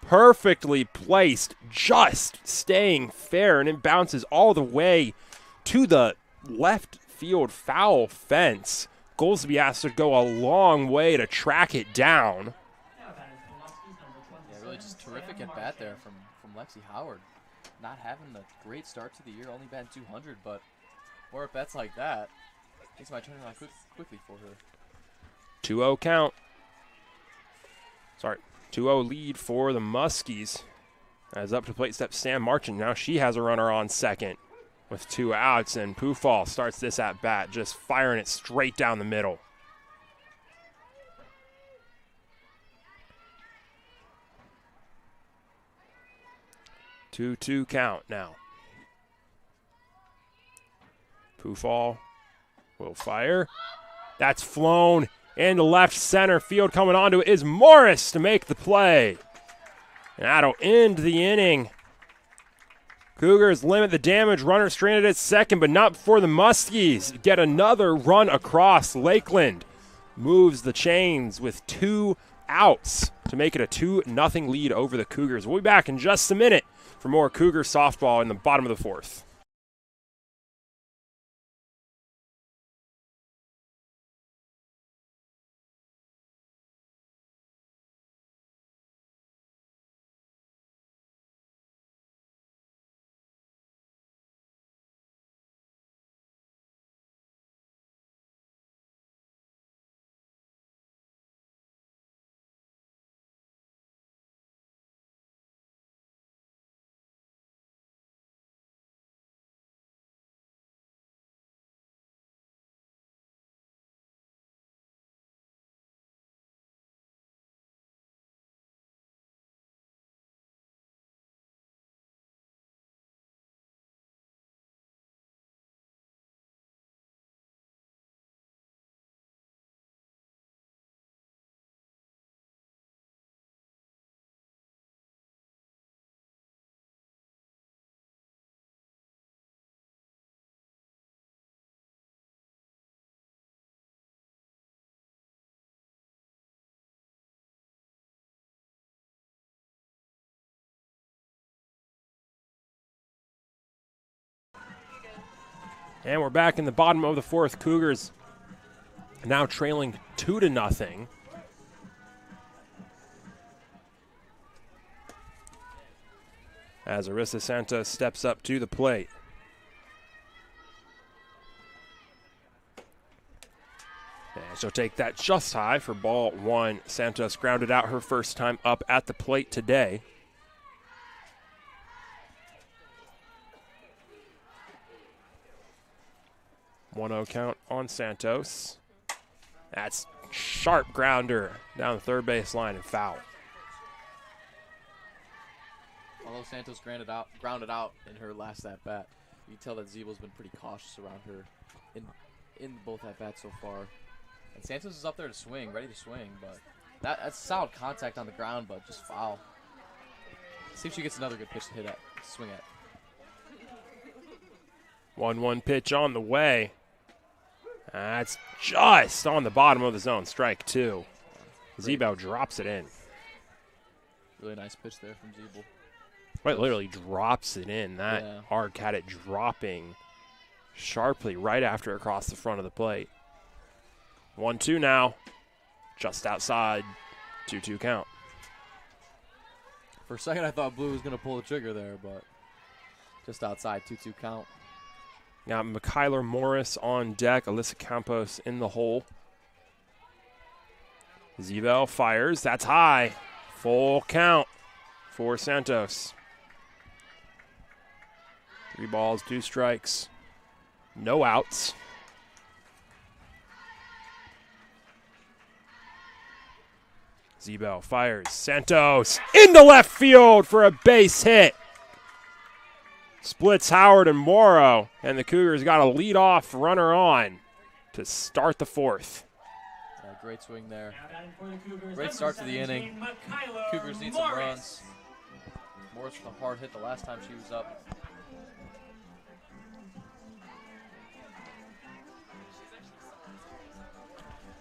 [SPEAKER 1] Perfectly placed, just staying fair, and it bounces all the way to the left field foul fence. Goolsby has to go a long way to track it down.
[SPEAKER 2] Yeah, really just terrific at bat there from Lexi Howard. Not having a great start to the year, only batting 200, but more at bats like that, things might turn around quickly for her.
[SPEAKER 1] 2-0 count. Sorry, 2-0 lead for the Muskies. As up to plate steps Sam Marchant. Now she has a runner on second with 2 outs, and Pufall starts this at bat, just firing it straight down the middle. Two count now. Pufall will fire. That's flown into left center field. Coming onto it is Morris to make the play. And that'll end the inning. Cougars limit the damage. Runner stranded at second, but not before the Muskies get another run across. Lakeland moves the chains with 2 outs to make it a 2-0 lead over the Cougars. We'll be back in just a minute for more Cougar softball in the bottom of the 4th. And we're back in the bottom of the 4th. Cougars now trailing 2-0. As Arissa Santos steps up to the plate. And she'll take that just high for ball 1. Santos grounded out her first time up at the plate today. 1-0 count on Santos. That's sharp grounder down the third base line and foul.
[SPEAKER 2] Although Santos grounded out in her last at bat, you can tell that Zeebel's been pretty cautious around her in both at bats so far. And Santos is up there to swing, ready to swing, but that's solid contact on the ground, but just foul. See if she gets another good pitch to swing at.
[SPEAKER 1] 1-1 pitch on the way. That's just on the bottom of the zone. Strike 2. Zeebel drops it in.
[SPEAKER 2] Really nice pitch there from Zeebel.
[SPEAKER 1] Quite literally drops it in. That arc had it dropping sharply right after it crossed the front of the plate. 1-2 now. Just outside. 2-2 count.
[SPEAKER 2] For a second, I thought Blue was going to pull the trigger there, but just outside. 2-2 count.
[SPEAKER 1] Got Mykyler Morris on deck. Alyssa Campos in the hole. Zeebel fires. That's high. Full count for Santos. 3 balls, 2 strikes. No outs. Zeebel fires. Santos into left field for a base hit. Splits Howard and Morrow, and the Cougars got a leadoff runner on to start the 4th.
[SPEAKER 2] Great swing there. Great start to the inning. Cougars need some runs. Morris with a hard hit the last time she was up.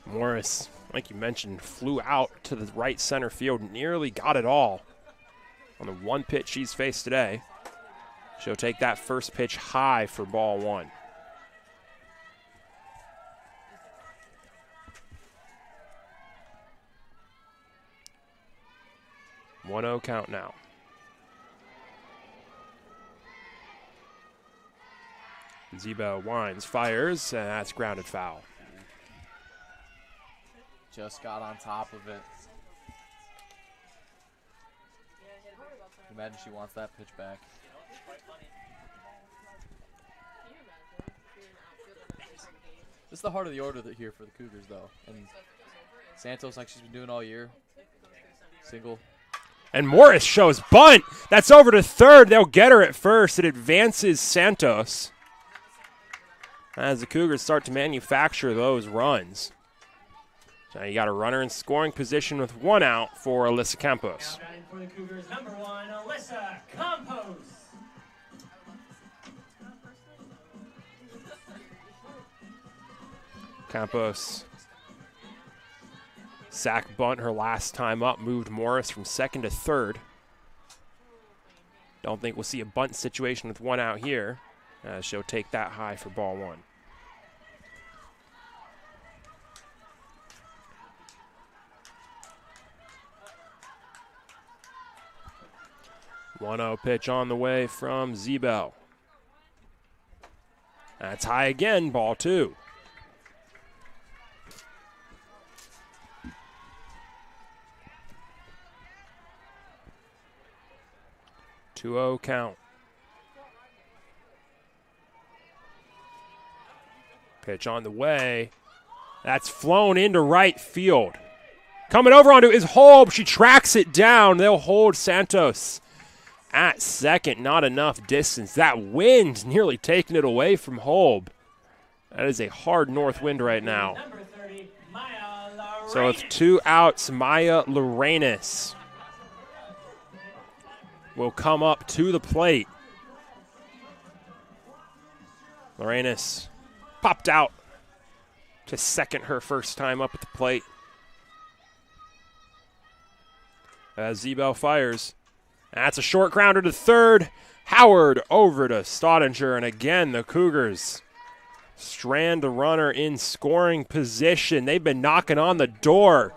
[SPEAKER 1] Morris, like you mentioned, flew out to the right center field, nearly got it all on the 1 pitch she's faced today. She'll take that first pitch high for ball 1. One-0 count now. Zeebel winds, fires, and that's grounded foul.
[SPEAKER 2] Just got on top of it. Imagine she wants that pitch back. This is the heart of the order here for the Cougars, though. And Santos, like she's been doing all year. Single.
[SPEAKER 1] And Morris shows bunt. That's over to third. They'll get her at first. It advances Santos as the Cougars start to manufacture those runs. So you got a runner in scoring position with 1 out for Alyssa Campos.
[SPEAKER 3] Now batting for the Cougars, number 1, Alyssa Campos.
[SPEAKER 1] Campos sack bunt her last time up, moved Morris from second to third. Don't think we'll see a bunt situation with 1 out here. She'll take that high for ball 1. One-0 pitch on the way from Zeebel. That's high again, ball 2. Two-0 count. Pitch on the way. That's flown into right field. Coming over onto is Holb. She tracks it down. They'll hold Santos at second. Not enough distance. That wind nearly taking it away from Holb. That is a hard north wind right now.
[SPEAKER 3] Number 30, Maya
[SPEAKER 1] So with 2 outs, Maya Lorenas will come up to the plate. Lorenas popped out to second her first time up at the plate. As Zeebel fires. That's a short grounder to third. Howard over to Staudinger. And again, the Cougars strand the runner in scoring position. They've been knocking on the door.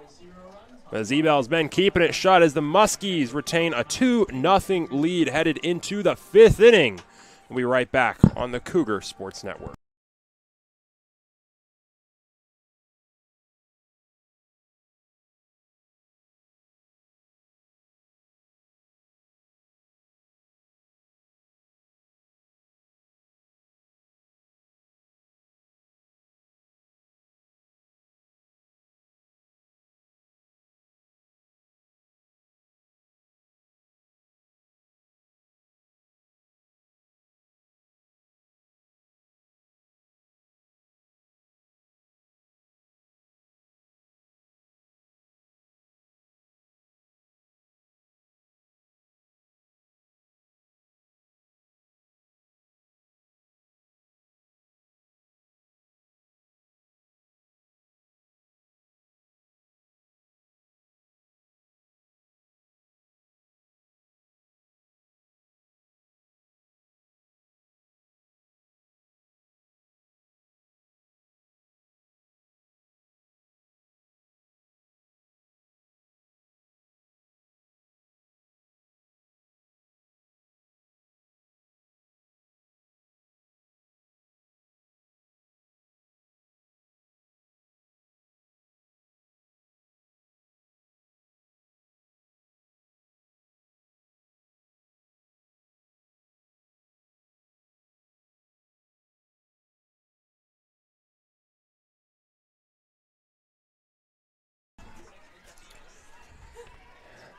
[SPEAKER 1] But Zeebel's been keeping it shut as the Muskies retain a 2-0 lead headed into the 5th inning. We'll be right back on the Cougar Sports Network.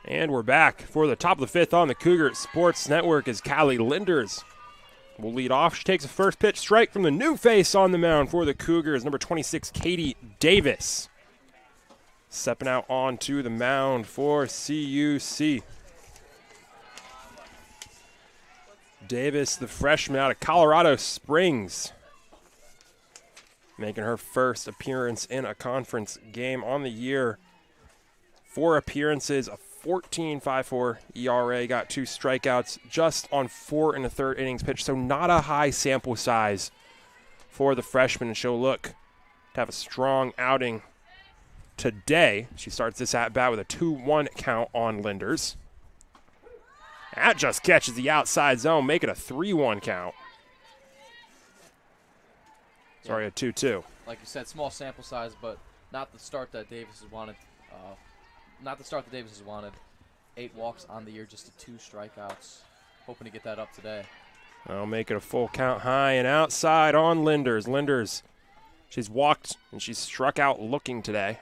[SPEAKER 1] And we're back for the top of the fifth on the Cougar Sports Network as Callie Linders will lead off. She takes a first pitch strike from the new face on the mound for the Cougars, number 26, Katie Davis. Stepping out onto the mound for CUC. Davis, the freshman out of Colorado Springs, making her first appearance in a conference game on the year. 4 appearances, a 14.54 ERA, got 2 strikeouts just on 4 1/3 innings pitched, so not a high sample size for the freshman, and she'll look to have a strong outing today. She starts this at-bat with a 2-1 count on Linders. That just catches the outside zone, make it a 3-1 count. Sorry, a 2-2.
[SPEAKER 2] Like you said, small sample size, but not the start that Davis has wanted. 8 walks on the year, just 2 strikeouts. Hoping to get that up today.
[SPEAKER 1] I'll make it a full count high and outside on Linders. Linders, she's walked and she's struck out looking today.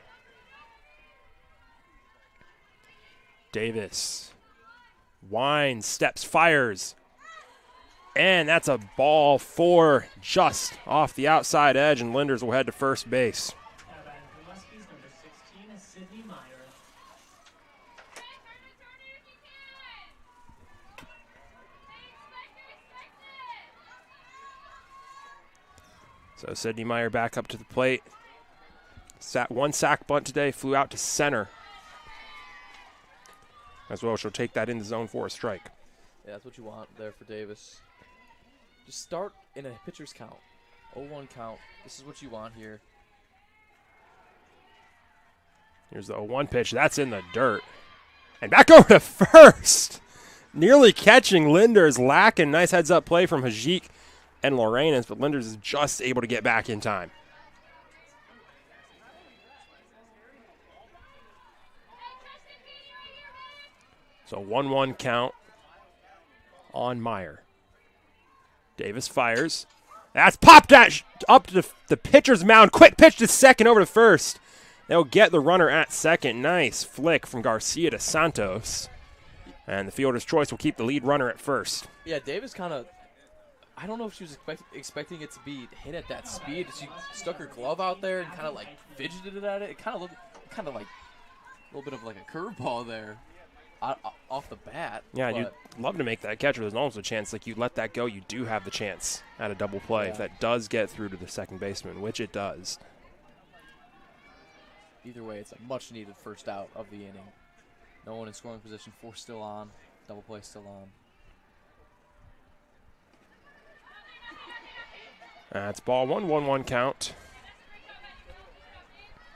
[SPEAKER 1] Davis winds, steps, fires. And that's a ball 4 just off the outside edge, and Linders will head to first base. So Sydney Meyer back up to the plate. One sack bunt today, flew out to center. As well, she'll take that in the zone for a strike.
[SPEAKER 2] Yeah, that's what you want there for Davis. Just start in a pitcher's count. 0-1 count. This is what you want here.
[SPEAKER 1] Here's the 0-1 pitch. That's in the dirt. And back over to first. Nearly catching Linders. Lacking. Nice heads-up play from Hajik and Lorenas, but Linders is just able to get back in time. So 1-1 count on Meyer. Davis fires. That's popped up to the pitcher's mound. Quick pitch to second, over to first. They'll get the runner at second. Nice flick from Garcia to Santos. And the fielder's choice will keep the lead runner at first.
[SPEAKER 2] Yeah, Davis kind of, I don't know if she was expecting it to be hit at that speed. She stuck her glove out there and kind of like fidgeted at it. It kind of looked like a little bit of like a curveball there off the bat.
[SPEAKER 1] Yeah, you'd love to make that catch. There's almost a chance, like, you let that go, you do have the chance at a double play if that does get through to the second baseman, which it does.
[SPEAKER 2] Either way, it's a much-needed first out of the inning. No one in scoring position, 4 still on, double play still on.
[SPEAKER 1] That's ball 1-1 count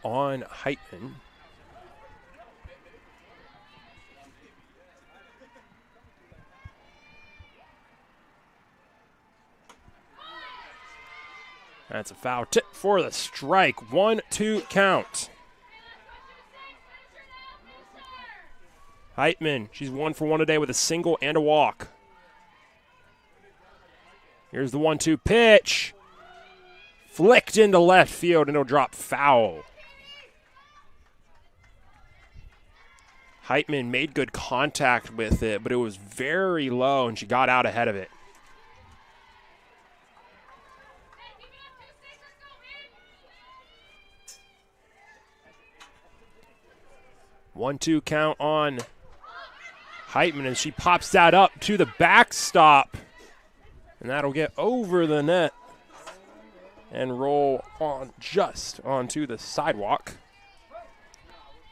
[SPEAKER 1] on Heitman. That's a foul tip for the strike. 1-2 count. Heitman, she's 1 for 1 today with a single and a walk. Here's the 1-2 pitch. Flicked into left field, and it'll drop foul. Heitman made good contact with it, but it was very low, and she got out ahead of it. One-two count on Heitman, and she pops that up to the backstop. And that'll get over the net and roll on just onto the sidewalk.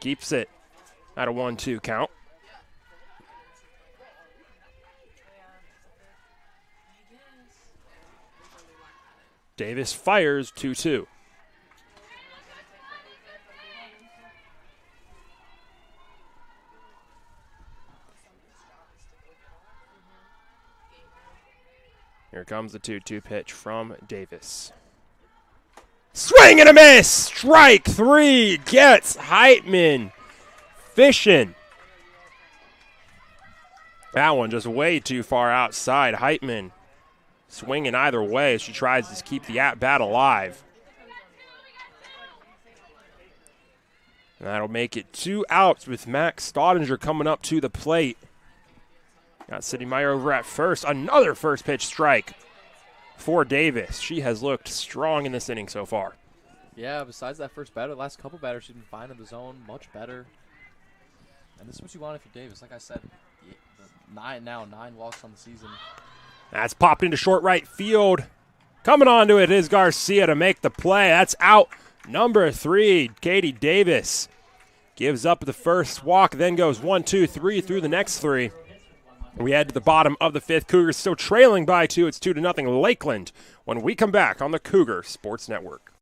[SPEAKER 1] Keeps it at a 1-2 count. Davis fires 2-2. Here comes the 2-2 pitch from Davis. Swing and a miss! Strike 3 gets Heitman fishing. That one just way too far outside. Heitman swinging either way as she tries to keep the at-bat alive. And that'll make it 2 outs with Max Staudinger coming up to the plate. Got Sydney Meyer over at first. Another first pitch strike for Davis. She has looked strong in this inning so far.
[SPEAKER 2] Yeah, besides that first batter, the last couple batters she's been fine in the zone, much better. And this is what you want if you're Davis. Like I said, 9 walks on the season.
[SPEAKER 1] That's popped into short right field. Coming onto it is Garcia to make the play. That's out number 3. Katie Davis gives up the first walk, then goes 1, 2, 3 through the next 3. We head to the bottom of the 5th. Cougars still trailing by 2. It's 2-0 Lakeland when we come back on the Cougar Sports Network.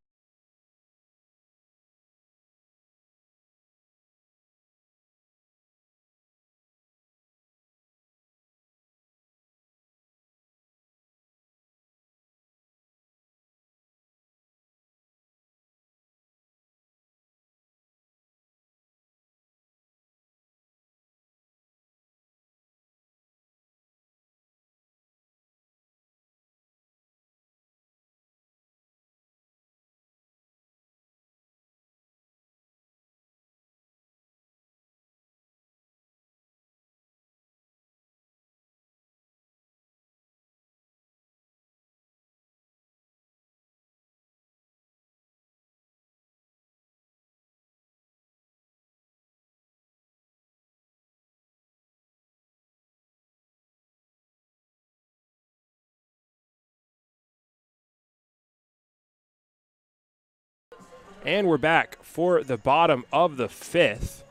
[SPEAKER 1] And we're back for the bottom of the 5th.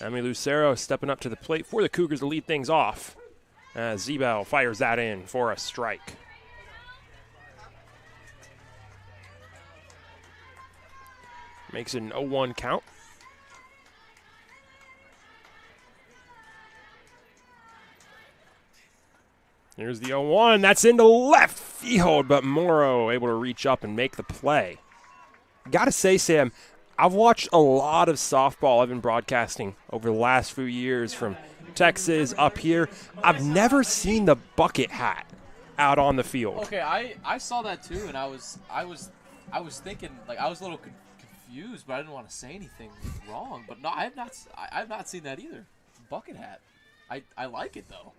[SPEAKER 1] Emily Lucero stepping up to the plate for the Cougars to lead things off as Zebel fires that in for a strike. Makes it an 0-1 count. Here's the 0-1. That's into left field, but Morrow able to reach up and make the play. Got to say, Sam, I've watched a lot of softball. I've been broadcasting over the last few years from Texas up here. I've never seen the bucket hat out on the field.
[SPEAKER 2] Okay, I saw that too, and I was thinking, like, I was a little confused, but I didn't want to say anything wrong. But no, I have not seen that either. Bucket hat. I like it though.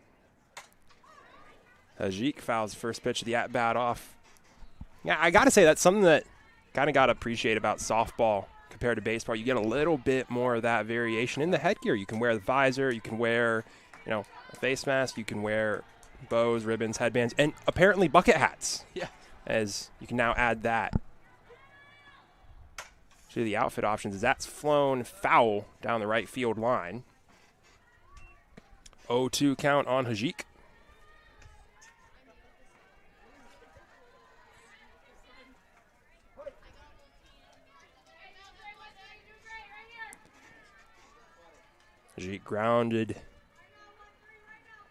[SPEAKER 1] Hajik fouls the first pitch of the at-bat off. Yeah, I got to say that's something that kind of got to appreciate about softball compared to baseball. You get a little bit more of that variation in the headgear. You can wear the visor, you can wear, a face mask, you can wear bows, ribbons, headbands, and apparently bucket hats.
[SPEAKER 2] Yeah.
[SPEAKER 1] As you can now add that to the outfit options. That's flown foul down the right field line. 0-2 count on Hajik. She grounded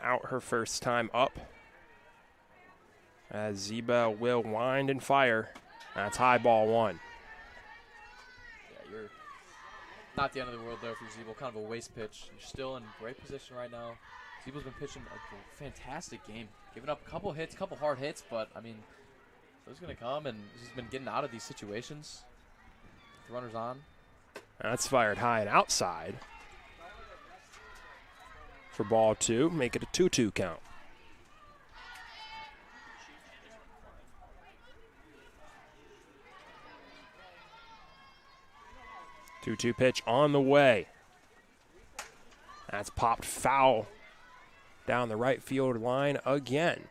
[SPEAKER 1] out her first time up as Zeba will wind and fire. That's high ball 1.
[SPEAKER 2] Yeah, you're not the end of the world there for Zebel. Kind of a waste pitch. You're still in great position right now. Zebel's been pitching a fantastic game. Giving up a couple hits, couple hard hits, but, I mean, those are going to come, and she's been getting out of these situations. The runner's on.
[SPEAKER 1] That's fired high and outside. For ball 2, make it a 2-2 count. Two-two pitch on the way. That's popped foul down the right field line again.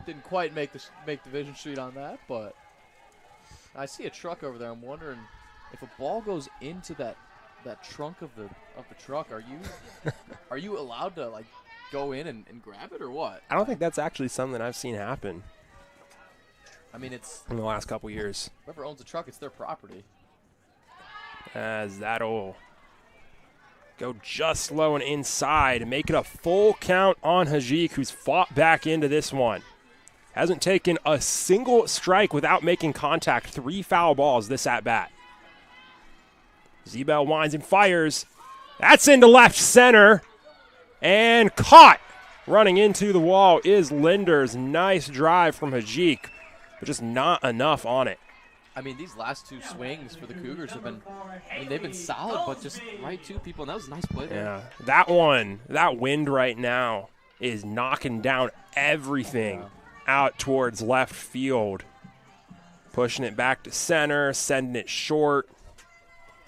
[SPEAKER 2] Didn't quite make the vision street on that, but I see a truck over there. I'm wondering if a ball goes into that trunk of the truck, are you allowed to like go in and grab it or what?
[SPEAKER 1] I don't think that's actually something I've seen happen.
[SPEAKER 2] I mean, it's
[SPEAKER 1] in the last couple years.
[SPEAKER 2] Whoever owns the truck, it's their property.
[SPEAKER 1] As that'll go just low and inside, make it a full count on Hajik, who's fought back into this one. Hasn't taken a single strike without making contact. 3 foul balls this at bat. Zebel winds and fires. That's into left center. And caught. Running into the wall is Linders. Nice drive from Hajik. but just not enough on it.
[SPEAKER 2] I mean, these last two swings for the Cougars have been, they've been solid, but just right to people, and that was a nice play there.
[SPEAKER 1] Yeah, that one, that wind right now is knocking down everything out towards left field. Pushing it back to center, sending it short.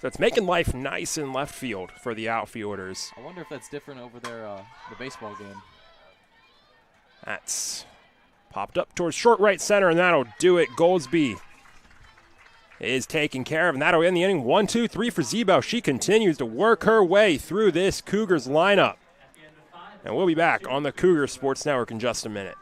[SPEAKER 1] So it's making life nice in left field for the outfielders.
[SPEAKER 2] I wonder if that's different over there, the baseball game.
[SPEAKER 1] That's popped up towards short right center, and that'll do it. Goldsby is taken care of, and that'll end the inning. 1-2-3 for Zebo. She continues to work her way through this Cougars lineup. And we'll be back on the Cougar Sports Network in just a minute.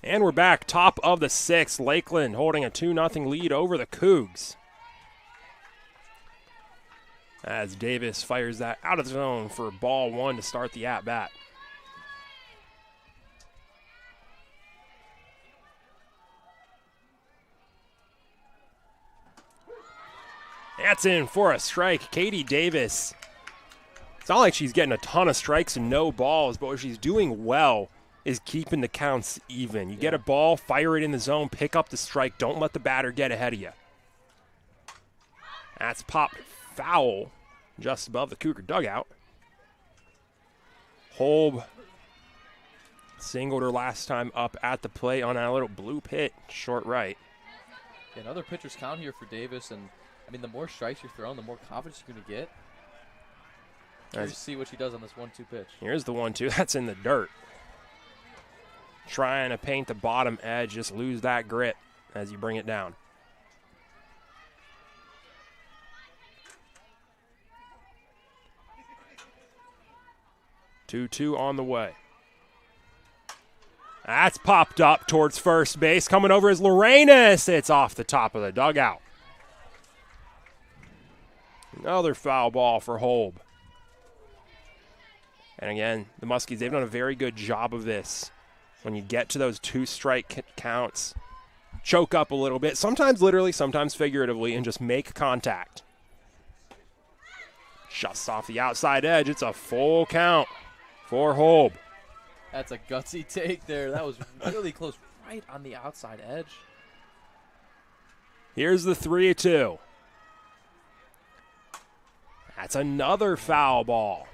[SPEAKER 1] And we're back, top of the sixth. Lakeland holding a 2-0 lead over the Cougs. As Davis fires that out of the zone for ball one to start the at-bat. That's in for a strike. Katie Davis. It's not like she's getting a ton of strikes and no balls, but what she's doing well is keeping the counts even. You get a ball, fire it in the zone, pick up the strike. Don't let the batter get ahead of you. That's popped foul just above the Cougar dugout. Holb singled her last time up at the plate on that little blue pit, short right.
[SPEAKER 2] Yeah, another pitcher's count here for Davis, and I mean, the more strikes you're throwing, the more confidence you're going to get. Let's see what she does on this 1-2 pitch.
[SPEAKER 1] Here's the 1-2. That's in the dirt. Trying to paint the bottom edge, just lose that grip as you bring it down. Two on the way. That's popped up towards first base. Coming over is Lorenas. It's off the top of the dugout. Another foul ball for Holb. And again, the Muskies, they've done a very good job of this. When you get to those 2 strike counts, choke up a little bit, sometimes literally, sometimes figuratively, and just make contact. Just off the outside edge. It's a full count for Holb.
[SPEAKER 2] That's a gutsy take there. That was really close, right on the outside edge.
[SPEAKER 1] Here's the 3-2. That's another foul ball.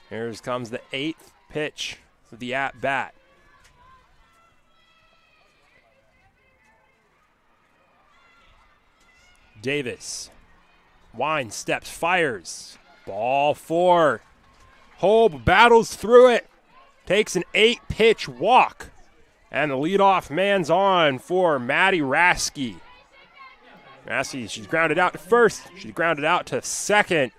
[SPEAKER 1] Here comes the 8th pitch of the at-bat. Davis. Wine steps, fires. Ball 4. Holb battles through it. Takes an 8-pitch walk. And the leadoff man's on for Maddie Rasky. Rasky, she's grounded out to first. She's grounded out to second.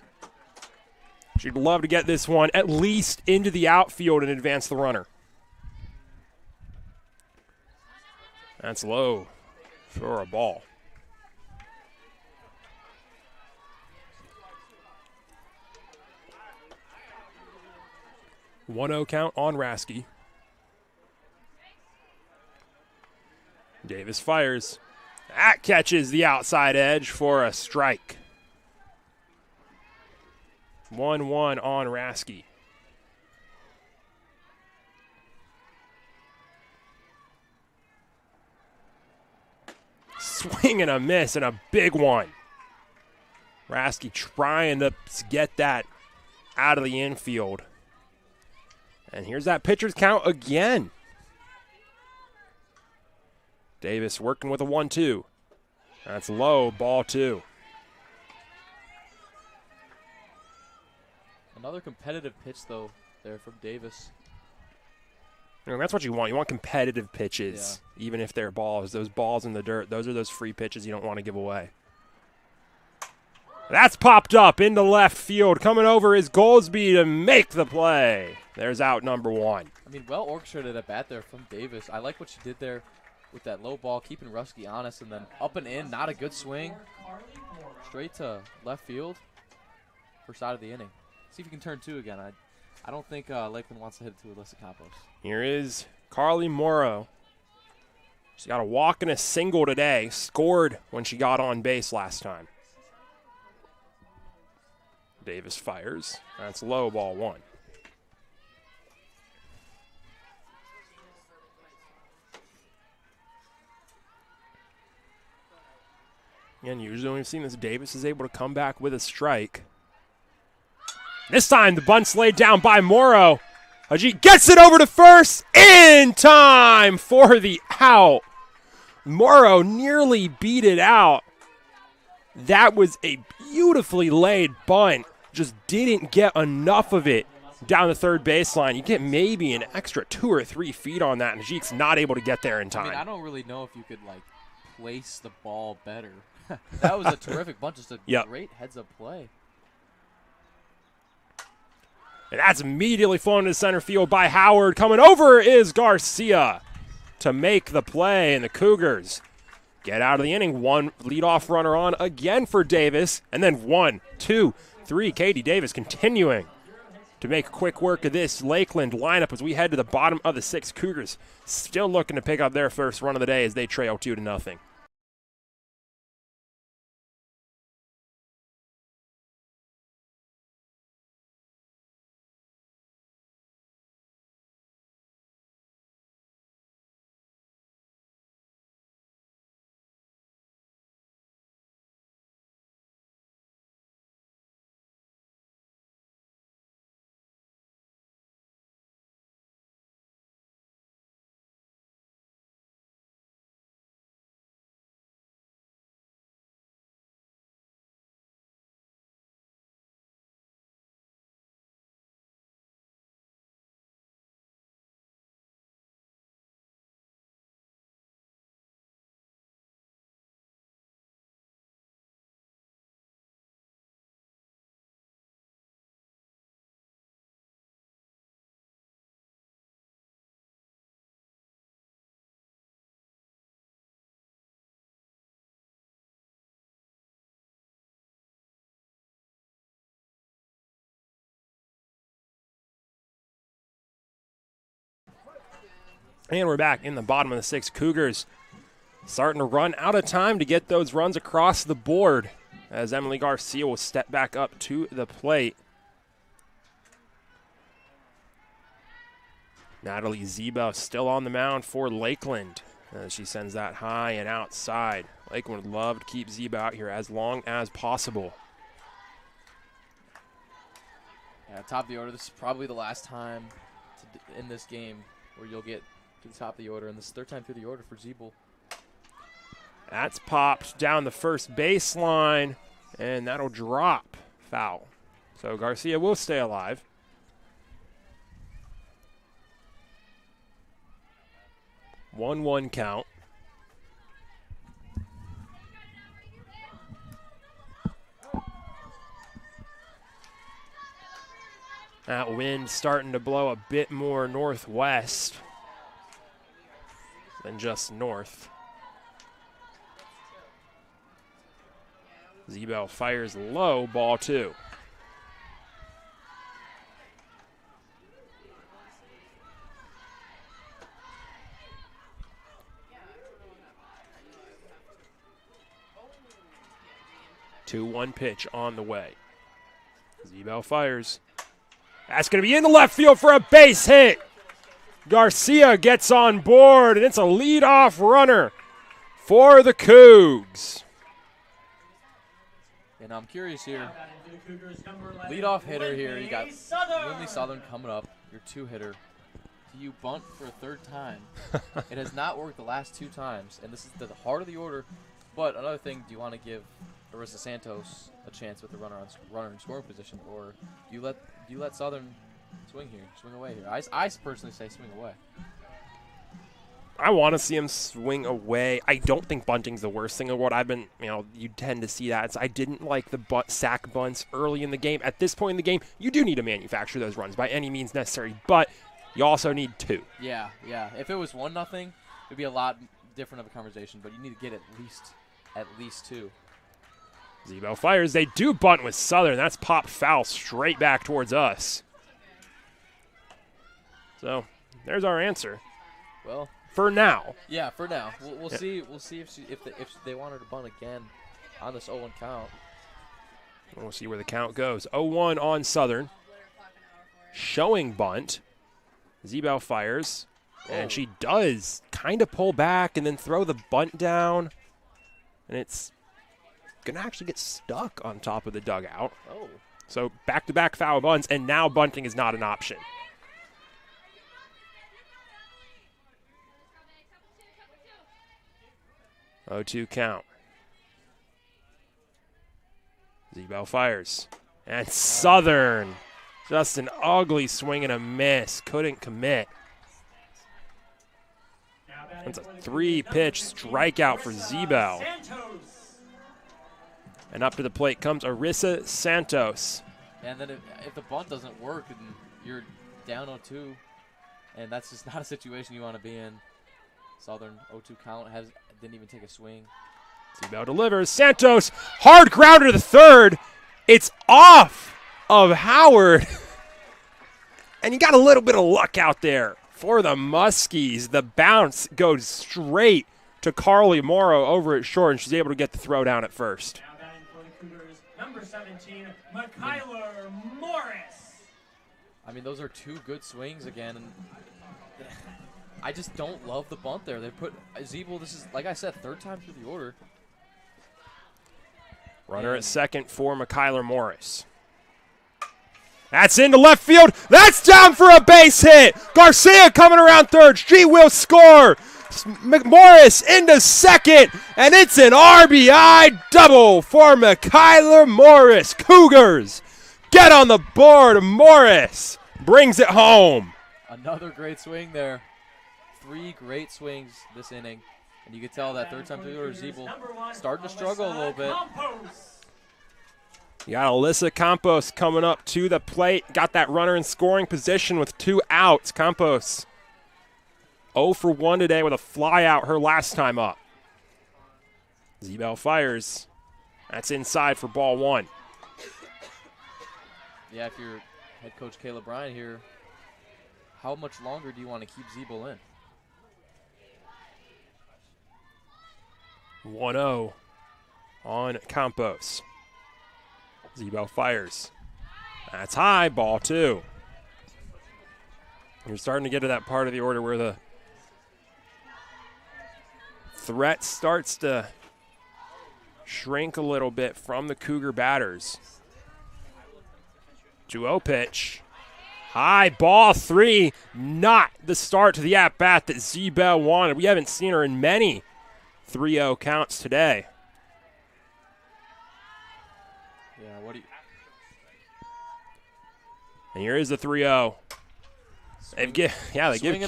[SPEAKER 1] She'd love to get this one at least into the outfield and advance the runner. That's low for a ball. One-0 count on Rasky. Davis fires. That catches the outside edge for a strike. 1-1 on Rasky. swing and a miss and a big one. Rasky trying to get that out of the infield. And here's that pitcher's count again. Davis working with a 1-2. That's low, ball 2.
[SPEAKER 2] Another competitive pitch, though, there from Davis.
[SPEAKER 1] That's what you want. You want competitive pitches, even if they're balls. Those balls in the dirt, those are those free pitches you don't want to give away. That's popped up into left field. Coming over is Goldsby to make the play. There's out number 1.
[SPEAKER 2] I mean, well orchestrated at bat there from Davis. I like what she did there with that low ball, keeping Rusky honest, and then up and in, not a good swing. Straight to left field. First out of the inning. See if you can turn 2 again. I don't think Lakeland wants to hit it to Alyssa Campos.
[SPEAKER 1] Here is Carly Morrow. She got a walk and a single today. Scored when she got on base last time. Davis fires. That's low, ball 1. And usually when we've seen this, Davis is able to come back with a strike. This time the bunt's laid down by Morrow. Ajit gets it over to first in time for the out. Morrow nearly beat it out. That was a beautifully laid bunt. Just didn't get enough of it down the third baseline. You get maybe an extra 2 or 3 feet on that, and Ajit's not able to get there in time.
[SPEAKER 2] I mean, I don't really know if you could, place the ball better. That was a terrific bunt. Just a great heads-up play.
[SPEAKER 1] And that's immediately flown to center field by Howard. Coming over is Garcia to make the play, and the Cougars get out of the inning. 1 leadoff runner on again for Davis, and then 1, 2, 3. Katie Davis continuing to make quick work of this Lakeland lineup as we head to the bottom of the 6th. Cougars still looking to pick up their first run of the day as they trail 2-0. And we're back in the bottom of the 6th. Cougars starting to run out of time to get those runs across the board as Emily Garcia will step back up to the plate. Natalie Zebo still on the mound for Lakeland as she sends that high and outside. Lakeland would love to keep Zebo out here as long as possible.
[SPEAKER 2] Yeah, top of the order. This is probably the last time in this game where you'll get to the top of the order, and this is 3rd time through the order for Zebel.
[SPEAKER 1] That's popped down the first baseline, and that'll drop. Foul. So Garcia will stay alive. One count. That wind starting to blow a bit more northwest than just north. Zebel fires low, ball 2. Two-one pitch on the way. Zebel fires. That's going to be in the left field for a base hit. Garcia gets on board, and it's a leadoff runner for the Cougs.
[SPEAKER 2] And I'm curious here.
[SPEAKER 3] Now batting for the Cougars, number 11,
[SPEAKER 2] Leadoff hitter here. You got
[SPEAKER 3] Southern.
[SPEAKER 2] Lindley Southern coming up. Your 2-hitter. Do you bunt for a third time? It has not worked the last 2 times, and this is the heart of the order. But another thing, do you want to give Arissa Santos a chance with the runner in scoring position, or do you let Southern swing away here? I personally say swing away.
[SPEAKER 1] I want to see him swing away. I don't think bunting's the worst thing of what I've been, you tend to see that. I didn't like the sack bunts early in the game. At this point in the game, you do need to manufacture those runs by any means necessary, but you also need 2.
[SPEAKER 2] Yeah. If it was 1-0, it'd be a lot different of a conversation, but you need to get at least 2.
[SPEAKER 1] Zebo fires. They do bunt with Southern. That's popped foul straight back towards us. So there's our answer.
[SPEAKER 2] Well,
[SPEAKER 1] for now.
[SPEAKER 2] Yeah, for now. We'll see. We'll see if they want her to bunt again on this 0-1 count.
[SPEAKER 1] We'll see where the count goes. 0-1 on Southern. Showing bunt. Zebo fires. And she does kind of pull back and then throw the bunt down. And it's going to actually get stuck on top of the dugout.
[SPEAKER 2] Oh.
[SPEAKER 1] So back-to-back foul bunts, and now bunting is not an option. 0-2 count. Zebo fires. And Southern. Just an ugly swing and a miss. Couldn't commit. That's a 3-pitch strikeout for Zebo. And up to the plate comes Arissa Santos.
[SPEAKER 2] And then if the bunt doesn't work and you're down 0-2, and that's just not a situation you want to be in. Southern 0-2 count, didn't even take a swing.
[SPEAKER 1] Zebo delivers. Santos, hard grounder to third. It's off of Howard. And you got a little bit of luck out there for the Muskies. The bounce goes straight to Carly Morrow over at short, and she's able to get the throw down at first.
[SPEAKER 3] Now batting for the Cougars, number 17, Mykyler Morris.
[SPEAKER 2] I mean, those are 2 good swings again, and I just don't love the bunt there. They put Zebo, this is, like I said, 3rd time through the order.
[SPEAKER 1] Runner at second for Mykyler Morris. That's into left field. That's down for a base hit. Garcia coming around third. She will score. Morris into second, and it's an RBI double for Mykyler Morris. Cougars get on the board. Morris brings it home.
[SPEAKER 2] Another great swing there. 3 great swings this inning. And you can tell that 3rd time through the order, Zebo starting to struggle a little bit.
[SPEAKER 1] You got Alyssa Campos coming up to the plate. Got that runner in scoring position with 2 outs. Campos 0 for 1 today with a fly out her last time up. Zebo fires. That's inside for ball 1.
[SPEAKER 2] Yeah, if you're head coach Caleb Bryan here, how much longer do you want to keep Zebo in?
[SPEAKER 1] 1-0 on Campos. Zebo fires. That's high, ball 2. You're starting to get to that part of the order where the threat starts to shrink a little bit from the Cougar batters. 2-0 pitch. High, ball 3. Not the start to the at-bat that Zebo wanted. We haven't seen her in many 3-0 counts today.
[SPEAKER 2] Yeah, what do you...
[SPEAKER 1] And here is the 3-0. They give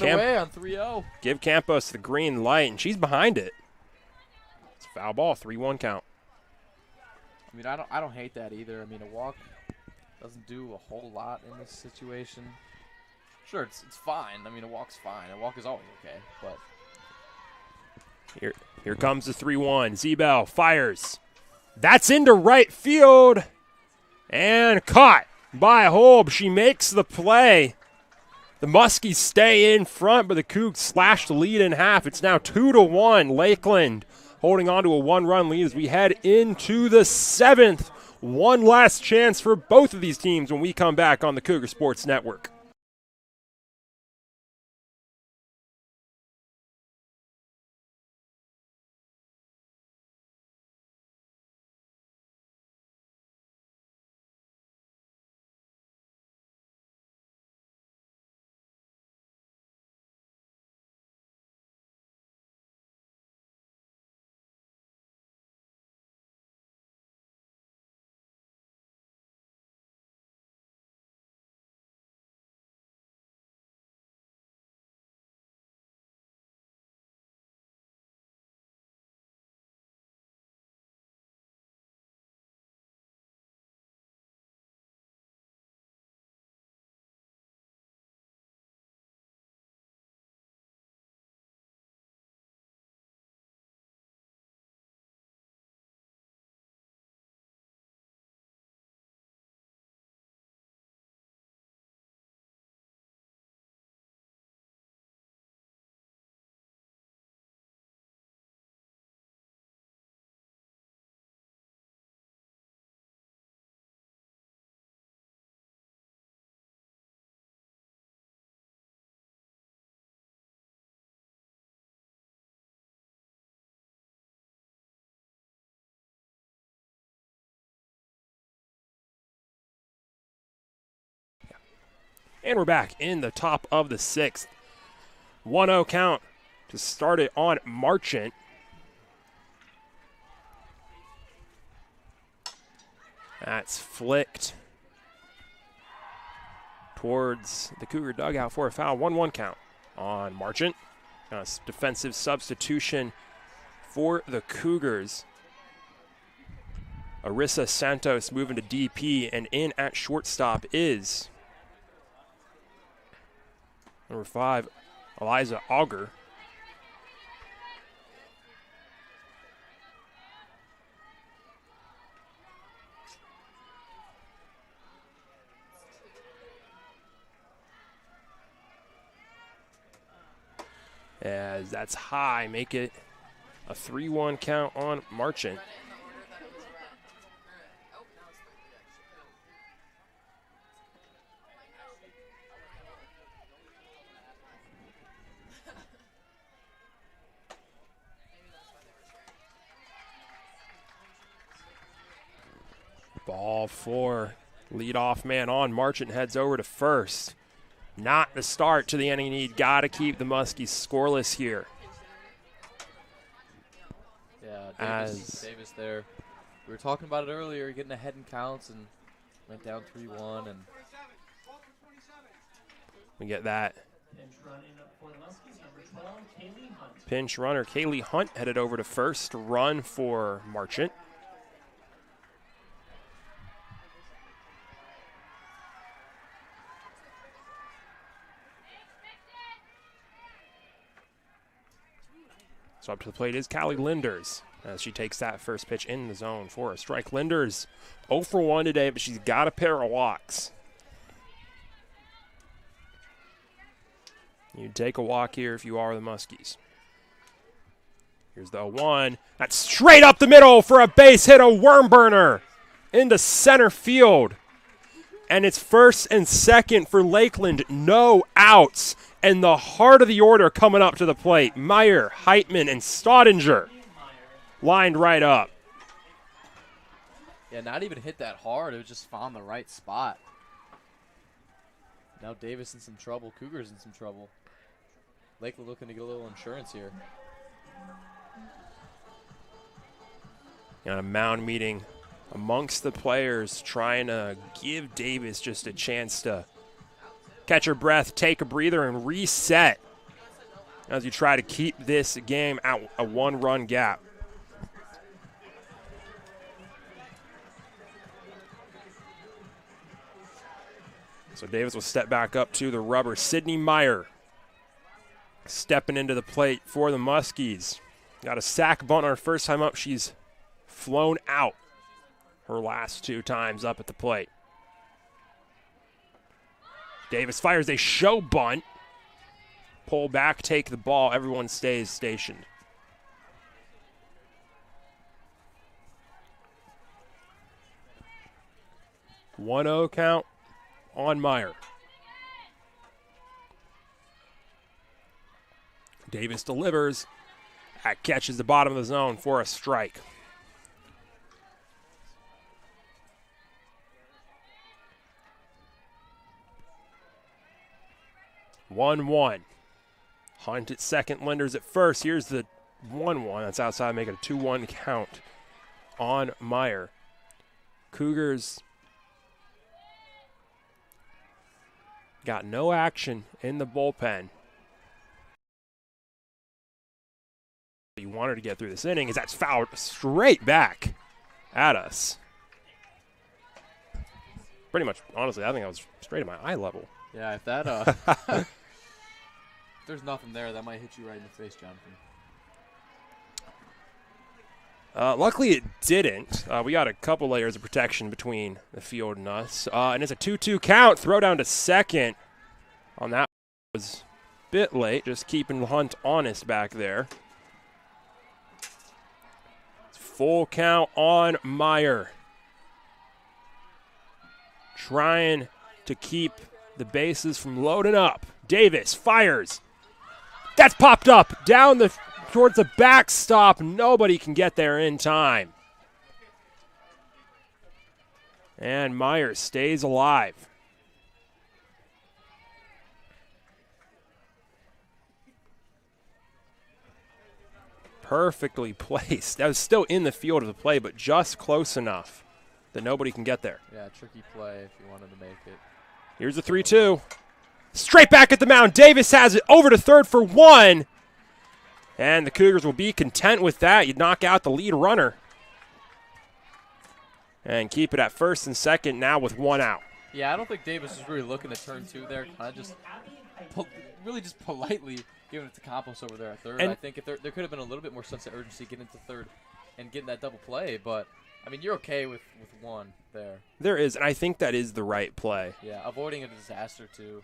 [SPEAKER 2] away on 3-0.
[SPEAKER 1] Give Campos the green light, and she's behind it. It's a foul ball, 3-1 count.
[SPEAKER 2] I mean, I don't hate that either. I mean, a walk doesn't do a whole lot in this situation. Sure, it's fine. I mean, a walk's fine. A walk is always okay, but
[SPEAKER 1] here comes the 3-1. Zebo fires. That's into right field. And caught by Holb. She makes the play. The Muskies stay in front, but the Cougs slash the lead in half. It's now 2-1. Lakeland holding on to a 1-run lead as we head into the 7th. One last chance for both of these teams when we come back on the Cougar Sports Network. And we're back in the top of the 6th. 1-0 count to start it on Marchant. That's flicked towards the Cougar dugout for a foul. 1-1 count on Marchant. Defensive substitution for the Cougars. Arissa Santos moving to DP, and in at shortstop is number 5, Eliza Auger. As that's high, make it a 3-1 count on Marchant. Ball 4, leadoff man on. Marchant heads over to first. Not the start to the inning need. Got to keep the Muskies scoreless here.
[SPEAKER 2] Yeah, Davis there. We were talking about it earlier, getting ahead in counts and went down 3-1. And
[SPEAKER 1] we get that.
[SPEAKER 3] Pinch running up for the Muskies, number 12, Kaylee Hunt.
[SPEAKER 1] Pinch runner Kaylee Hunt headed over to first. Run for Marchant. So up to the plate is Callie Linders as she takes that first pitch in the zone for a strike. Linders 0 for 1 today, but she's got a pair of walks. You take a walk here if you are the Muskies. Here's the 0-1. That's straight up the middle for a base hit, a worm burner into center field. And it's first and second for Lakeland, no outs. And the heart of the order coming up to the plate. Meyer, Heitman, and Staudinger lined right up.
[SPEAKER 2] yeah, not even hit that hard. It was just found the right spot. Now Davis in some trouble. Cougars in some trouble. Lakeland looking to get a little insurance here.
[SPEAKER 1] Got a mound meeting amongst the players, trying to give Davis just a chance to catch her breath, take a breather, and reset as you try to keep this game at a 1-run gap. So Davis will step back up to the rubber. Sydney Meyer stepping into the plate for the Muskies. Got a sack bunt on her first time up. She's flown out her last 2 times up at the plate. Davis fires a show bunt. Pull back, take the ball. Everyone stays stationed. One-0 count on Meyer. Davis delivers. That catches the bottom of the zone for a strike. One-one. Hunt at second, Linders at first. Here's the 1-1. That's outside, make it a 2-1 count on Meyer. Cougars got no action in the bullpen. You wanted to get through this inning, as that's fouled straight back at us. Pretty much, honestly, I think I was straight at my eye level.
[SPEAKER 2] Yeah, if that if there's nothing there, that might hit you right in the face, Jonathan.
[SPEAKER 1] Luckily, it didn't. We got a couple layers of protection between the field and us. And it's a 2-2 count. Throw down to second on that was a bit late. Just keeping Hunt honest back there. It's full count on Meyer. Trying to keep the bases from loading up. Davis fires. That's popped up down towards the backstop. Nobody can get there in time. And Meyer stays alive. Perfectly placed. That was still in the field of the play, but just close enough that nobody can get there.
[SPEAKER 2] Yeah, tricky play if you wanted to make it.
[SPEAKER 1] Here's the 3-2. Straight back at the mound. Davis has it over to third for 1. And the Cougars will be content with that. You knock out the lead runner. And keep it at first and second now with 1 out.
[SPEAKER 2] Yeah, I don't think Davis was really looking to turn 2 there. Kind of just really just politely giving it to Campos over there at third.
[SPEAKER 1] And
[SPEAKER 2] I think if there could have been a little bit more sense of urgency getting into third and getting that double play. But, I mean, you're okay with 1 there.
[SPEAKER 1] There is, and I think that is the right play.
[SPEAKER 2] Yeah, avoiding a disaster, too.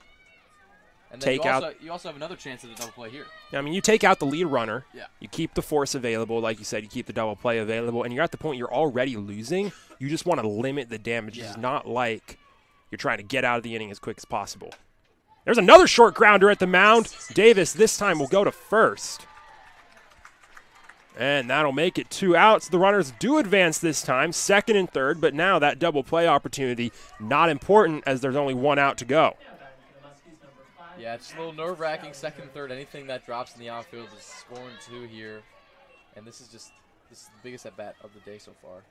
[SPEAKER 2] And then you also have another chance at a double play here.
[SPEAKER 1] I mean, you take out the lead runner.
[SPEAKER 2] Yeah.
[SPEAKER 1] You keep the force available. Like you said, you keep the double play available. And you're at the point you're already losing. You just want to limit the damage.
[SPEAKER 2] Yeah.
[SPEAKER 1] It's not like you're trying to get out of the inning as quick as possible. There's another short grounder at the mound. Davis this time will go to first. And that'll make it 2 outs. The runners do advance this time, second and third. But now that double play opportunity, not important as there's only 1 out to go.
[SPEAKER 2] Yeah, it's a little nerve-wracking, second and third. Anything that drops in the outfield is scoring 2 here. And this is the biggest at-bat of the day so far.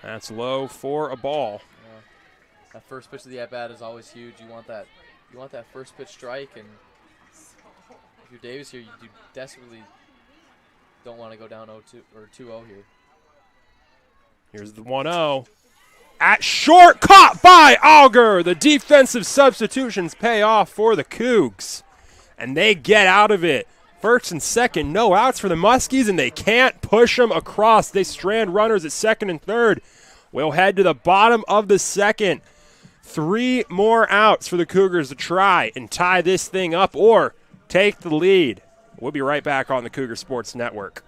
[SPEAKER 1] That's low for a ball.
[SPEAKER 2] Yeah. That first pitch of the at-bat is always huge. You want that first pitch strike, and if you're Davis here, you desperately don't want to go down 0-2 or 2-0 here.
[SPEAKER 1] Here's the 1-0. At short, caught by Auger. The defensive substitutions pay off for the Cougs, and they get out of it. First and second, no outs for the Muskies, and they can't push them across. They strand runners at second and third. We'll head to the bottom of the second. 3 more outs for the Cougars to try and tie this thing up or take the lead. We'll be right back on the Cougar Sports Network.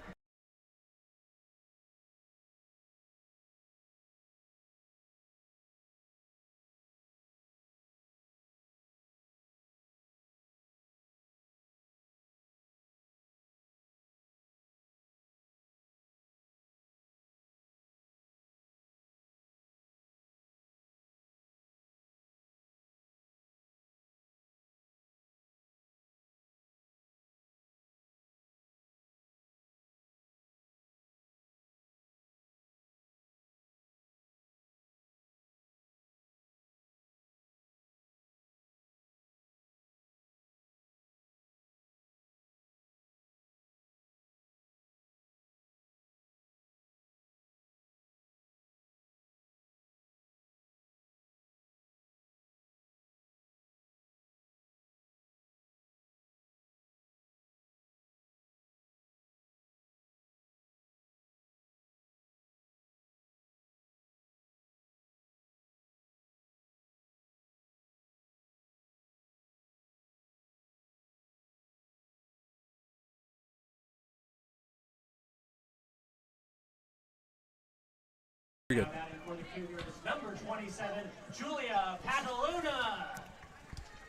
[SPEAKER 1] Very good.
[SPEAKER 3] For the Cougars, number 27, Julia Pataluna.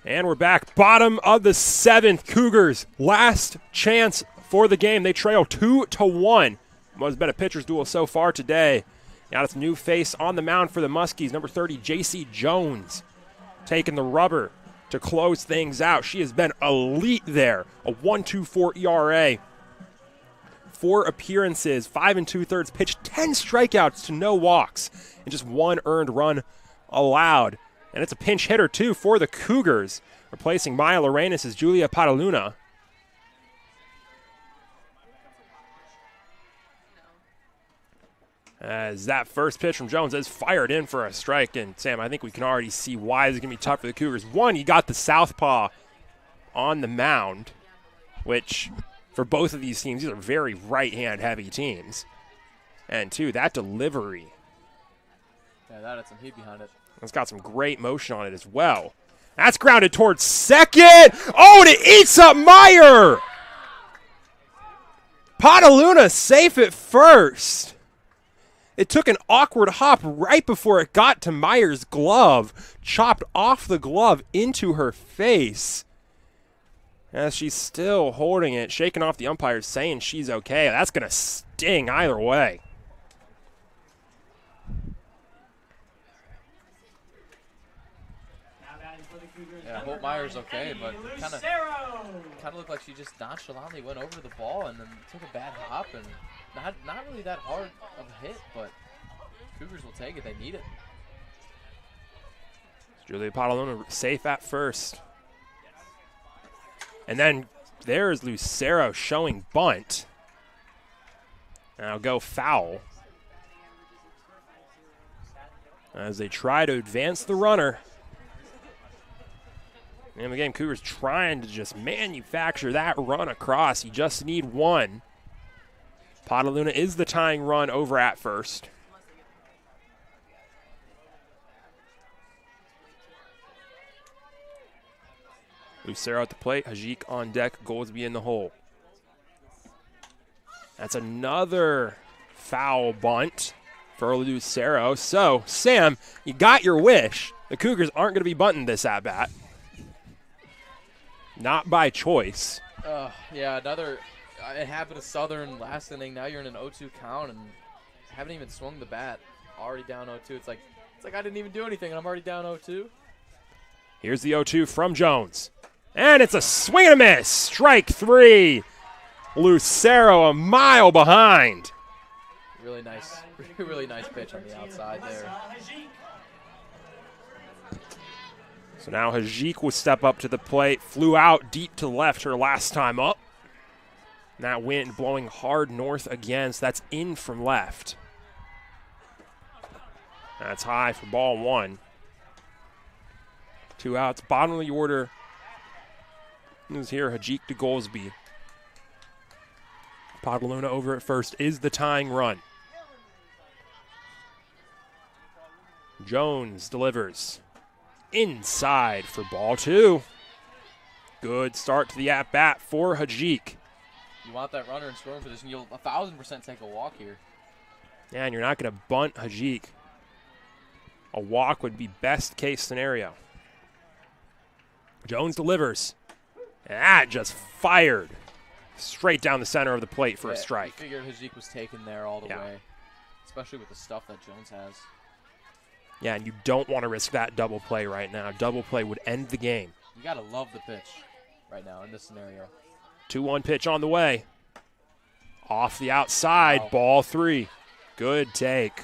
[SPEAKER 1] And we're back. Bottom of the 7th. Cougars, last chance for the game. They trail 2-1. Has been a pitcher's duel so far today. Now it's a new face on the mound for the Muskies. Number 30, J.C. Jones, taking the rubber to close things out. She has been elite there. A 1.24 ERA. 4 appearances, 5 2/3 pitched, 10 strikeouts to no walks, and just 1 earned run allowed. And it's a pinch hitter, too, for the Cougars. Replacing Maya Lorenas is Julia Pataluna. As that first pitch from Jones is fired in for a strike. And, Sam, I think we can already see why this is going to be tough for the Cougars. One, you got the southpaw on the mound, which for both of these teams, these are very right-hand heavy teams. And 2, that delivery.
[SPEAKER 2] Yeah, that had some heat behind it.
[SPEAKER 1] It's got some great motion on it as well. That's grounded towards second. Oh, and it eats up Meyer. Pataluna safe at first. It took an awkward hop right before it got to Meyer's glove. Chopped off the glove into her face. As she's still holding it, shaking off the umpires, saying she's okay. That's going to sting either way.
[SPEAKER 2] Yeah, I hope Meyer's okay, but kind
[SPEAKER 3] Lucero.
[SPEAKER 2] of looked like she just nonchalantly went over the ball and then took a bad hop, and not really that hard of a hit, but Cougars will take it. They need it.
[SPEAKER 1] Julia Padaluna safe at first. And then there's Lucero showing bunt. Now go foul. As they try to advance the runner. And the game, Cougars trying to just manufacture that run across. You just need one. Padaluna is the tying run over at first. Lucero at the plate, Hajik on deck, Goldsby in the hole. That's another foul bunt for Lucero. So, Sam, you got your wish. The Cougars aren't going to be bunting this at-bat. Not by choice.
[SPEAKER 2] Yeah, another. It happened to Southern last inning. Now you're in an 0-2 count and haven't even swung the bat. Already down 0-2. It's like I didn't even do anything and I'm already down 0-2.
[SPEAKER 1] Here's the 0-2 from Jones. And it's a swing and a miss. Strike 3. Lucero a mile behind.
[SPEAKER 2] Really nice pitch on the outside there.
[SPEAKER 1] So now Hajik will step up to the plate. Flew out deep to left her last time up. And that wind blowing hard north again, so that's in from left. That's high for ball 1. 2 outs, bottom of the order. Is here Hajik to Goldsby. Padaluna over at first is the tying run. Jones delivers inside for ball 2. Good start to the at-bat for Hajik.
[SPEAKER 2] You want that runner in scoring position, you'll 1,000% take a walk here.
[SPEAKER 1] Yeah, and you're not going to bunt Hajik. A walk would be best case scenario. Jones delivers. And that just fired straight down the center of the plate for a strike.
[SPEAKER 2] I figured Hajik was taken there all the way, especially with the stuff that Jones has.
[SPEAKER 1] Yeah, and you don't want to risk that double play right now. Double play would end the game.
[SPEAKER 2] You got to love the pitch right now in this scenario.
[SPEAKER 1] 2-1 pitch on the way. Off the outside,
[SPEAKER 2] Wow.
[SPEAKER 1] ball 3. Good take.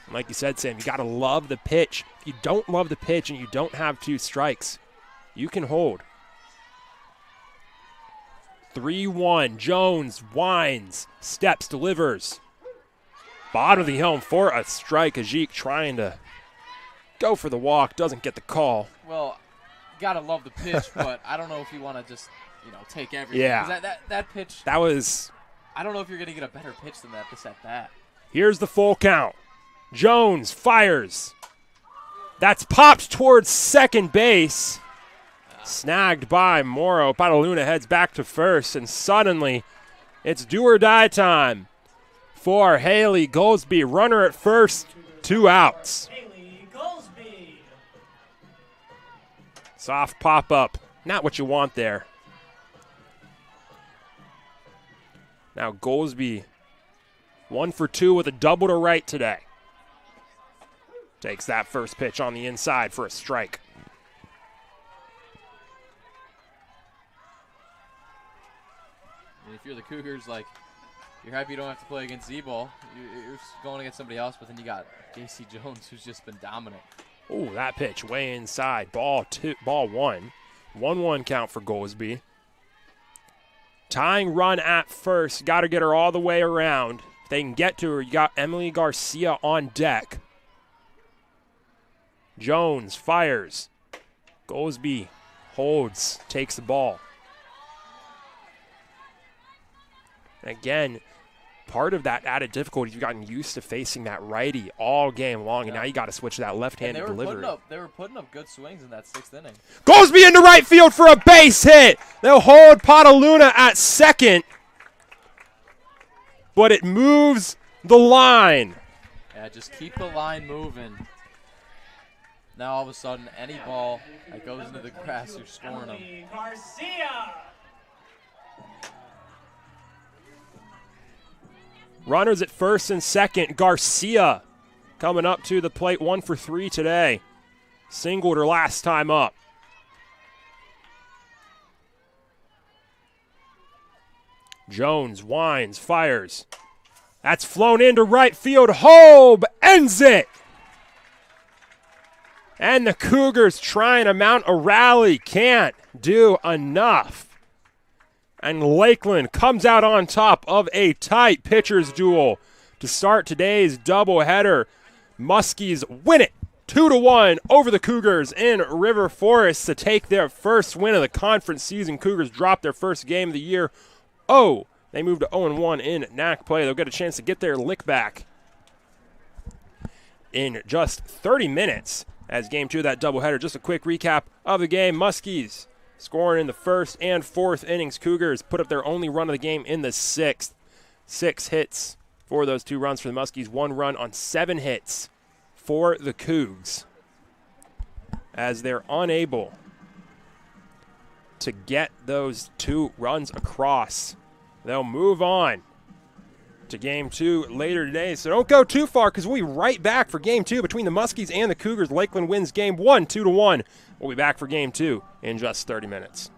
[SPEAKER 1] And like you said, Sam, you got to love the pitch. If you don't love the pitch and you don't have 2 strikes, you can hold. 3-1. Jones winds, steps, delivers. Bottom of the helm for a strike. Hajik trying to go for the walk, doesn't get the call.
[SPEAKER 2] Well, gotta love the pitch, but I don't know if you want to just, take everything.
[SPEAKER 1] Yeah.
[SPEAKER 2] 'Cause that pitch,
[SPEAKER 1] That was...
[SPEAKER 2] I don't know if you're going to get a better pitch than that this at bat.
[SPEAKER 1] Here's the full count. Jones fires. That's popped towards second base. Snagged by Morrow. Padaluna heads back to first, and suddenly it's do or die time for Haley Goldsby. Runner at first, 2 outs.
[SPEAKER 3] Haley Goldsby.
[SPEAKER 1] Soft pop-up. Not what you want there. Now Goldsby 1 for 2 with a double to right today. Takes that first pitch on the inside for a strike.
[SPEAKER 2] And if you're the Cougars, you're happy you don't have to play against Z-Ball. You're going against somebody else, but then you got J.C. Jones, who's just been dominant.
[SPEAKER 1] Oh, that pitch way inside. Ball 1. 1-1 count for Goldsby. Tying run at first. Got to get her all the way around. If they can get to her, you got Emily Garcia on deck. Jones fires. Goldsby holds, takes the ball. Again, part of that added difficulty, you've gotten used to facing that righty all game long, and now you got to switch to that left-handed delivery.
[SPEAKER 2] They were putting up good swings in that 6th inning.
[SPEAKER 1] Goldsby into right field for a base hit. They'll hold Padaluna at second, but it moves the line.
[SPEAKER 2] Yeah, just keep the line moving. Now all of a sudden, any ball that goes into the grass, you're scoring them.
[SPEAKER 3] Emily Garcia.
[SPEAKER 1] Runners at first and second. Garcia coming up to the plate, 1 for 3 today. singled her last time up. Jones winds, fires. That's flown into right field. Hobe ends it. And the Cougars trying to mount a rally. Can't do enough. And Lakeland comes out on top of a tight pitcher's duel to start today's doubleheader. Muskies win it 2-1 over the Cougars in River Forest to take their first win of the conference season. Cougars dropped their first game of the year. They moved to 0-1 in NAC play. They'll get a chance to get their lick back in just 30 minutes as game 2 of that doubleheader. Just a quick recap of the game. Muskies scoring in the first and fourth innings. Cougars put up their only run of the game in the sixth. 6 hits for those 2 runs for the Muskies. 1 run on 7 hits for the Cougs, as they're unable to get those 2 runs across. They'll move on to game 2 later today. So don't go too far, because we'll be right back for game 2 between the Muskies and the Cougars. Lakeland wins game 1 2-1. We'll be back for game 2 in just 30 minutes.